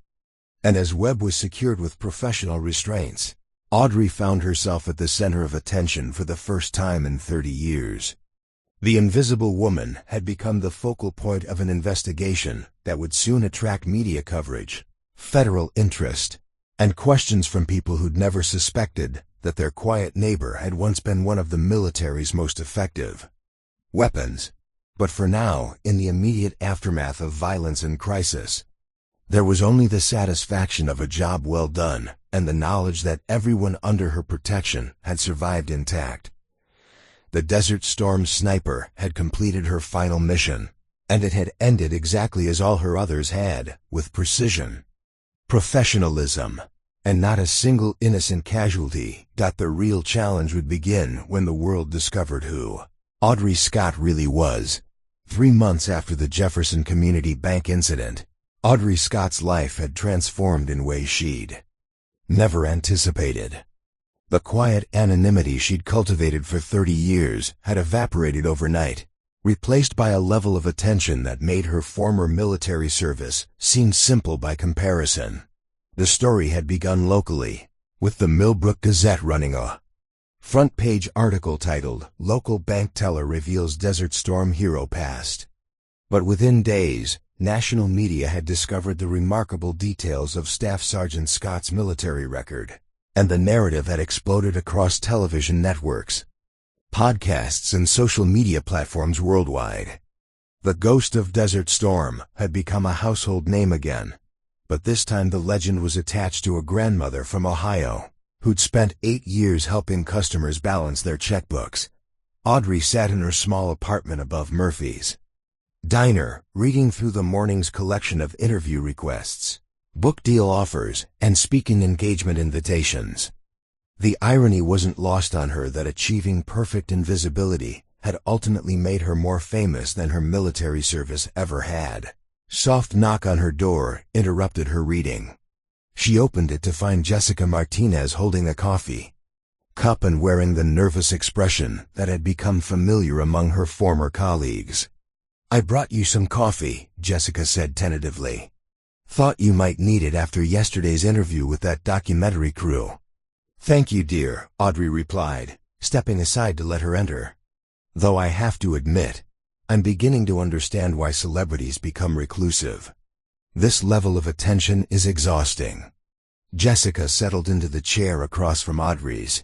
and as Webb was secured with professional restraints, Audrey found herself at the center of attention for the first time in 30 years. The Invisible Woman had become the focal point of an investigation that would soon attract media coverage, federal interest, and questions from people who'd never suspected that their quiet neighbor had once been one of the military's most effective weapons. But for now, in the immediate aftermath of violence and crisis, there was only the satisfaction of a job well done and the knowledge that everyone under her protection had survived intact. The Desert Storm sniper had completed her final mission, and it had ended exactly as all her others had, with precision, professionalism, and not a single innocent casualty. The real challenge would begin when the world discovered who Audrey Scott really was. 3 months after the Jefferson Community Bank incident, Audrey Scott's life had transformed in ways she'd never anticipated. The quiet anonymity she'd cultivated for 30 years had evaporated overnight, replaced by a level of attention that made her former military service seem simple by comparison. The story had begun locally, with the Millbrook Gazette running a front-page article titled, "Local Bank Teller Reveals Desert Storm Hero Past." But within days, national media had discovered the remarkable details of Staff Sergeant Scott's military record, and the narrative had exploded across television networks, podcasts, and social media platforms worldwide. The ghost of Desert Storm had become a household name again, but this time the legend was attached to a grandmother from Ohio, who'd spent 8 years helping customers balance their checkbooks. Audrey sat in her small apartment above Murphy's diner, reading through the morning's collection of interview requests, book deal offers, and speaking engagement invitations. The irony wasn't lost on her that achieving perfect invisibility had ultimately made her more famous than her military service ever had. Soft knock on her door interrupted her reading. She opened it to find Jessica Martinez holding a coffee cup and wearing the nervous expression that had become familiar among her former colleagues. "I brought you some coffee," Jessica said tentatively. "Thought you might need it after yesterday's interview with that documentary crew." "Thank you, dear," Audrey replied, stepping aside to let her enter. "Though I have to admit, I'm beginning to understand why celebrities become reclusive. This level of attention is exhausting." Jessica settled into the chair across from Audrey's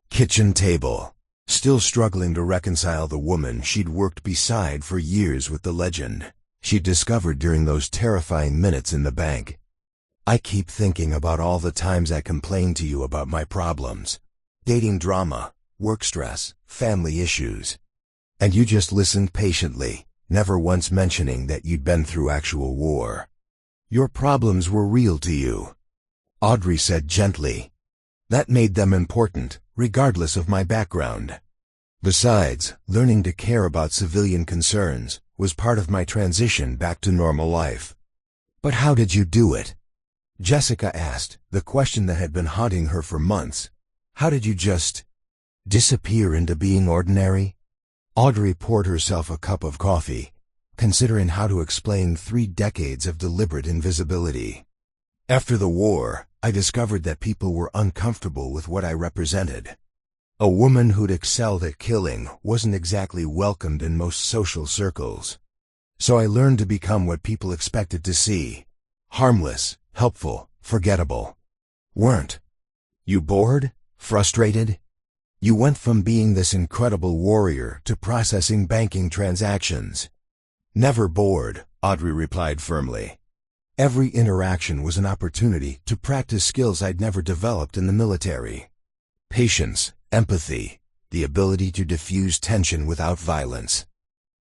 kitchen table, still struggling to reconcile the woman she'd worked beside for years with the legend she'd discovered during those terrifying minutes in the bank. "I keep thinking about all the times I complained to you about my problems. Dating drama, work stress, family issues. And you just listened patiently, never once mentioning that you'd been through actual war. Your problems were real to you," Audrey said gently. "That made them important, regardless of my background. Besides, learning to care about civilian concerns was part of my transition back to normal life." "But how did you do it?" Jessica asked, the question that had been haunting her for months. "How did you just disappear into being ordinary?" Audrey poured herself a cup of coffee, considering how to explain 3 decades of deliberate invisibility. "After the war, I discovered that people were uncomfortable with what I represented. A woman who'd excelled at killing wasn't exactly welcomed in most social circles. So I learned to become what people expected to see. Harmless, helpful, forgettable. Weren't you bored? Frustrated? You went from being this incredible warrior to processing banking transactions. Never bored, Audrey replied firmly. Every interaction was an opportunity to practice skills I'd never developed in the military. Patience, empathy, the ability to diffuse tension without violence.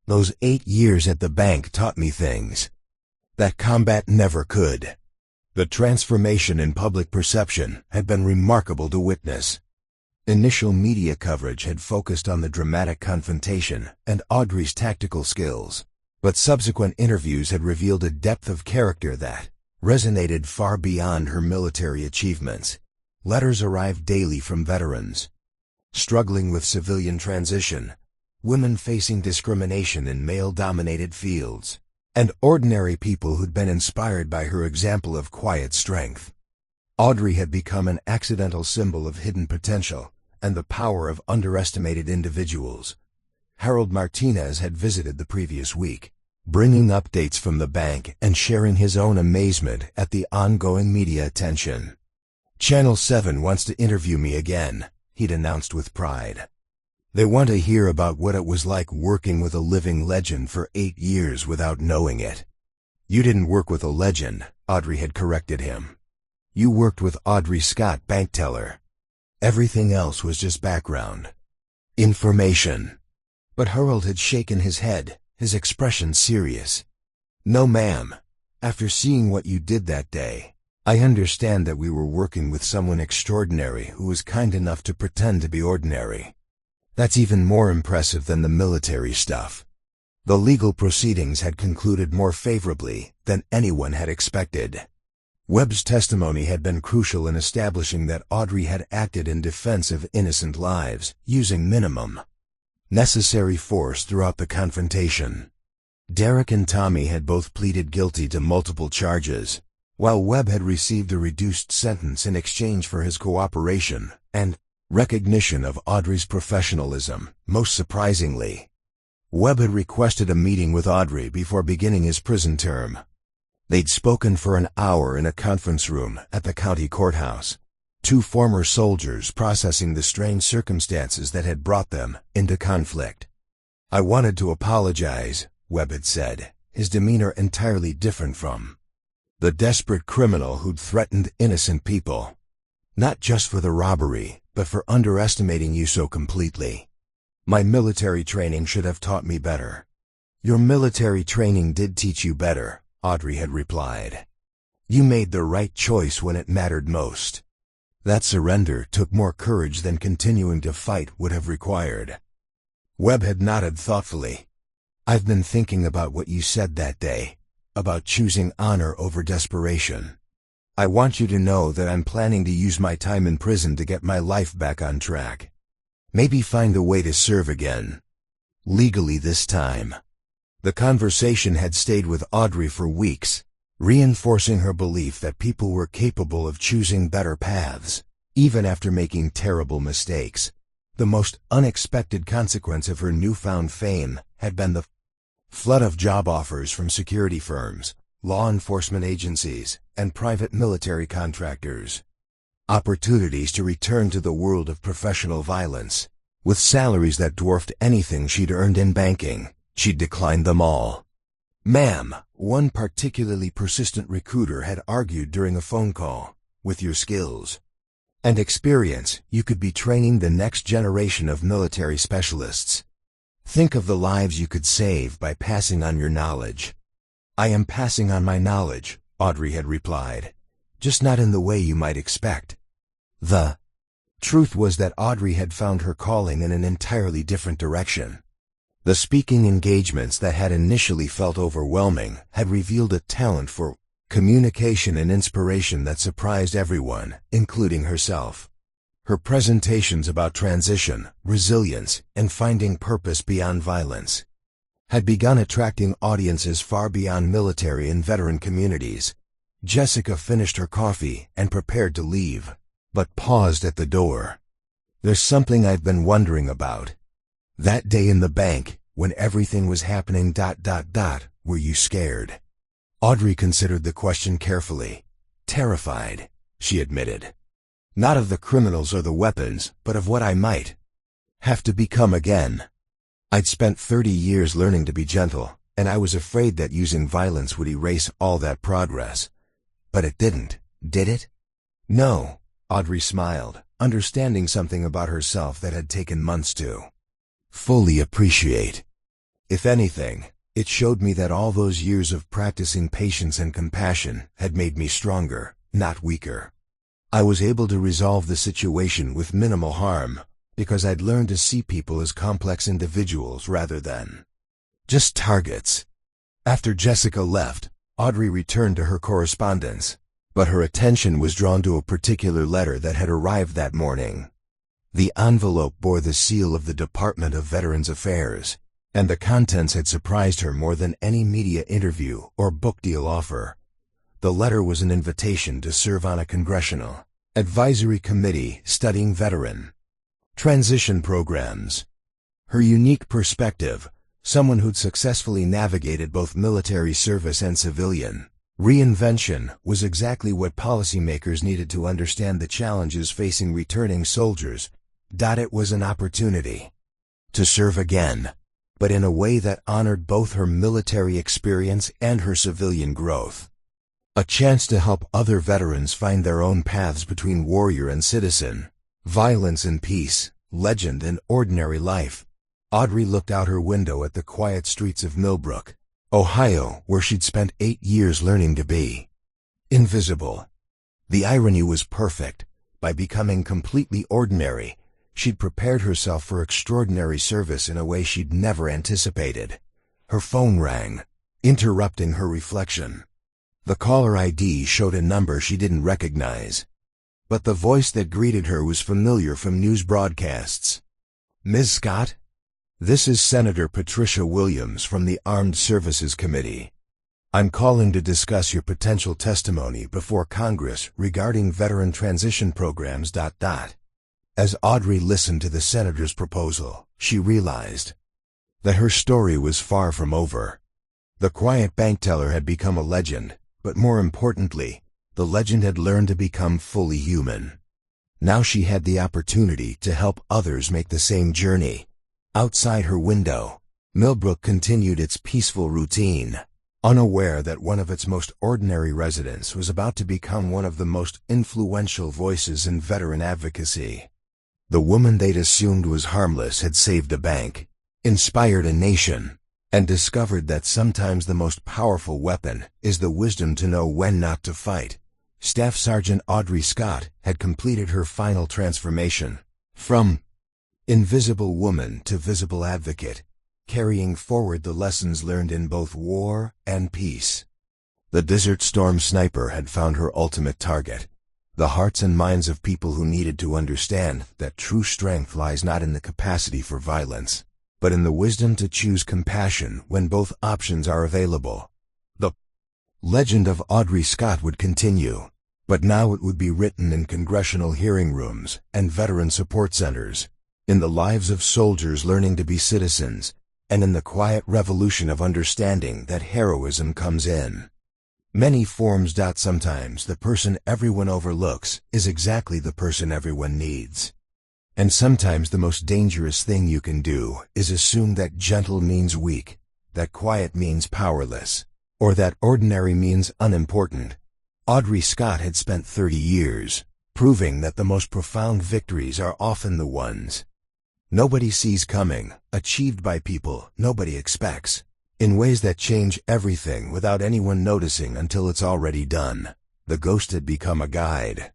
Those 8 years at the bank taught me things that combat never could. The transformation in public perception had been remarkable to witness. Initial media coverage had focused on the dramatic confrontation and Audrey's tactical skills, but subsequent interviews had revealed a depth of character that resonated far beyond her military achievements. Letters arrived daily from veterans struggling with civilian transition, women facing discrimination in male-dominated fields, and ordinary people who'd been inspired by her example of quiet strength. Audrey had become an accidental symbol of hidden potential and the power of underestimated individuals. Harold Martinez had visited the previous week, bringing updates from the bank and sharing his own amazement at the ongoing media attention. "Channel 7 wants to interview me again," he'd announced with pride. "They want to hear about what it was like working with a living legend for 8 years without knowing it." "You didn't work with a legend," Audrey had corrected him. "You worked with Audrey Scott, bank teller. Everything else was just background information." But Harold had shaken his head, his expression serious. "No, ma'am. After seeing what you did that day, I understand that we were working with someone extraordinary who was kind enough to pretend to be ordinary. That's even more impressive than the military stuff." The legal proceedings had concluded more favorably than anyone had expected. Webb's testimony had been crucial in establishing that Audrey had acted in defense of innocent lives, using minimum necessary force throughout the confrontation. Derek and Tommy had both pleaded guilty to multiple charges, while Webb had received a reduced sentence in exchange for his cooperation and recognition of Audrey's professionalism. Most surprisingly, Webb had requested a meeting with Audrey before beginning his prison term. They'd spoken for an hour in a conference room at the county courthouse, two former soldiers processing the strange circumstances that had brought them into conflict. "I wanted to apologize," Webb had said, his demeanor entirely different from the desperate criminal who'd threatened innocent people. "Not just for the robbery, but for underestimating you so completely. My military training should have taught me better." "Your military training did teach you better," Audrey had replied. "You made the right choice when it mattered most. That surrender took more courage than continuing to fight would have required." Webb had nodded thoughtfully. "I've been thinking about what you said that day, about choosing honor over desperation. I want you to know that I'm planning to use my time in prison to get my life back on track. Maybe find a way to serve again. Legally this time." The conversation had stayed with Audrey for weeks, reinforcing her belief that people were capable of choosing better paths, even after making terrible mistakes. The most unexpected consequence of her newfound fame had been the flood of job offers from security firms, law enforcement agencies, and private military contractors. Opportunities to return to the world of professional violence, with salaries that dwarfed anything she'd earned in banking. She'd declined them all. "Ma'am," one particularly persistent recruiter had argued during a phone call, "with your skills and experience, you could be training the next generation of military specialists. Think of the lives you could save by passing on your knowledge." "I am passing on my knowledge," Audrey had replied, "just not in the way you might expect." The truth was that Audrey had found her calling in an entirely different direction. The speaking engagements that had initially felt overwhelming had revealed a talent for communication and inspiration that surprised everyone, including herself. Her presentations about transition, resilience, and finding purpose beyond violence had begun attracting audiences far beyond military and veteran communities. Jessica finished her coffee and prepared to leave, but paused at the door. There's something I've been wondering about. That day in the bank, when everything was happening ... Were you scared? Audrey considered the question carefully. Terrified, she admitted. Not of the criminals or the weapons, but of what I might have to become again. I'd spent 30 years learning to be gentle, and I was afraid that using violence would erase all that progress. But it didn't, did it? No, Audrey smiled, understanding something about herself that had taken months to fully appreciate. If anything, it showed me that all those years of practicing patience and compassion had made me stronger, not weaker. I was able to resolve the situation with minimal harm, because I'd learned to see people as complex individuals rather than just targets. After Jessica left, Audrey returned to her correspondence, but her attention was drawn to a particular letter that had arrived that morning. The envelope bore the seal of the Department of Veterans Affairs, and the contents had surprised her more than any media interview or book deal offer. The letter was an invitation to serve on a congressional advisory committee studying veteran transition programs. Her unique perspective, someone who'd successfully navigated both military service and civilian reinvention, was exactly what policymakers needed to understand the challenges facing returning soldiers. It was an opportunity to serve again, but in a way that honored both her military experience and her civilian growth. A chance to help other veterans find their own paths between warrior and citizen, violence and peace, legend and ordinary life. Audrey looked out her window at the quiet streets of Millbrook, Ohio, where she'd spent 8 years learning to be invisible. The irony was perfect. By becoming completely ordinary, she'd prepared herself for extraordinary service in a way she'd never anticipated. Her phone rang, interrupting her reflection. The caller ID showed a number she didn't recognize, but the voice that greeted her was familiar from news broadcasts. Ms. Scott? This is Senator Patricia Williams from the Armed Services Committee. I'm calling to discuss your potential testimony before Congress regarding veteran transition programs. As Audrey listened to the senator's proposal, she realized that her story was far from over. The quiet bank teller had become a legend, but more importantly, the legend had learned to become fully human. Now she had the opportunity to help others make the same journey. Outside her window, Millbrook continued its peaceful routine, unaware that one of its most ordinary residents was about to become one of the most influential voices in veteran advocacy. The woman they'd assumed was harmless had saved a bank, inspired a nation, and discovered that sometimes the most powerful weapon is the wisdom to know when not to fight. Staff Sergeant Audrey Scott had completed her final transformation from invisible woman to visible advocate, carrying forward the lessons learned in both war and peace. The Desert Storm sniper had found her ultimate target, the hearts and minds of people who needed to understand that true strength lies not in the capacity for violence, but in the wisdom to choose compassion when both options are available. The legend of Audrey Scott would continue, but now it would be written in congressional hearing rooms and veteran support centers, in the lives of soldiers learning to be citizens, and in the quiet revolution of understanding that heroism comes in many forms. Sometimes the person everyone overlooks is exactly the person everyone needs. And sometimes the most dangerous thing you can do is assume that gentle means weak, that quiet means powerless, or that ordinary means unimportant. Audrey Scott had spent 30 years proving that the most profound victories are often the ones nobody sees coming, achieved by people nobody expects, in ways that change everything without anyone noticing until it's already done. The ghost had become a guide,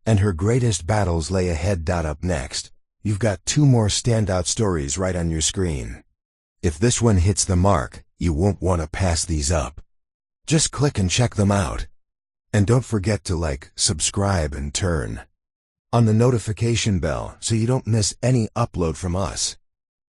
and her greatest battles lay ahead. Up next, you've got 2 more standout stories right on your screen. If this one hits the mark, you won't want to pass these up. Just click and check them out. And don't forget to like, subscribe, and turn on the notification bell so you don't miss any upload from us.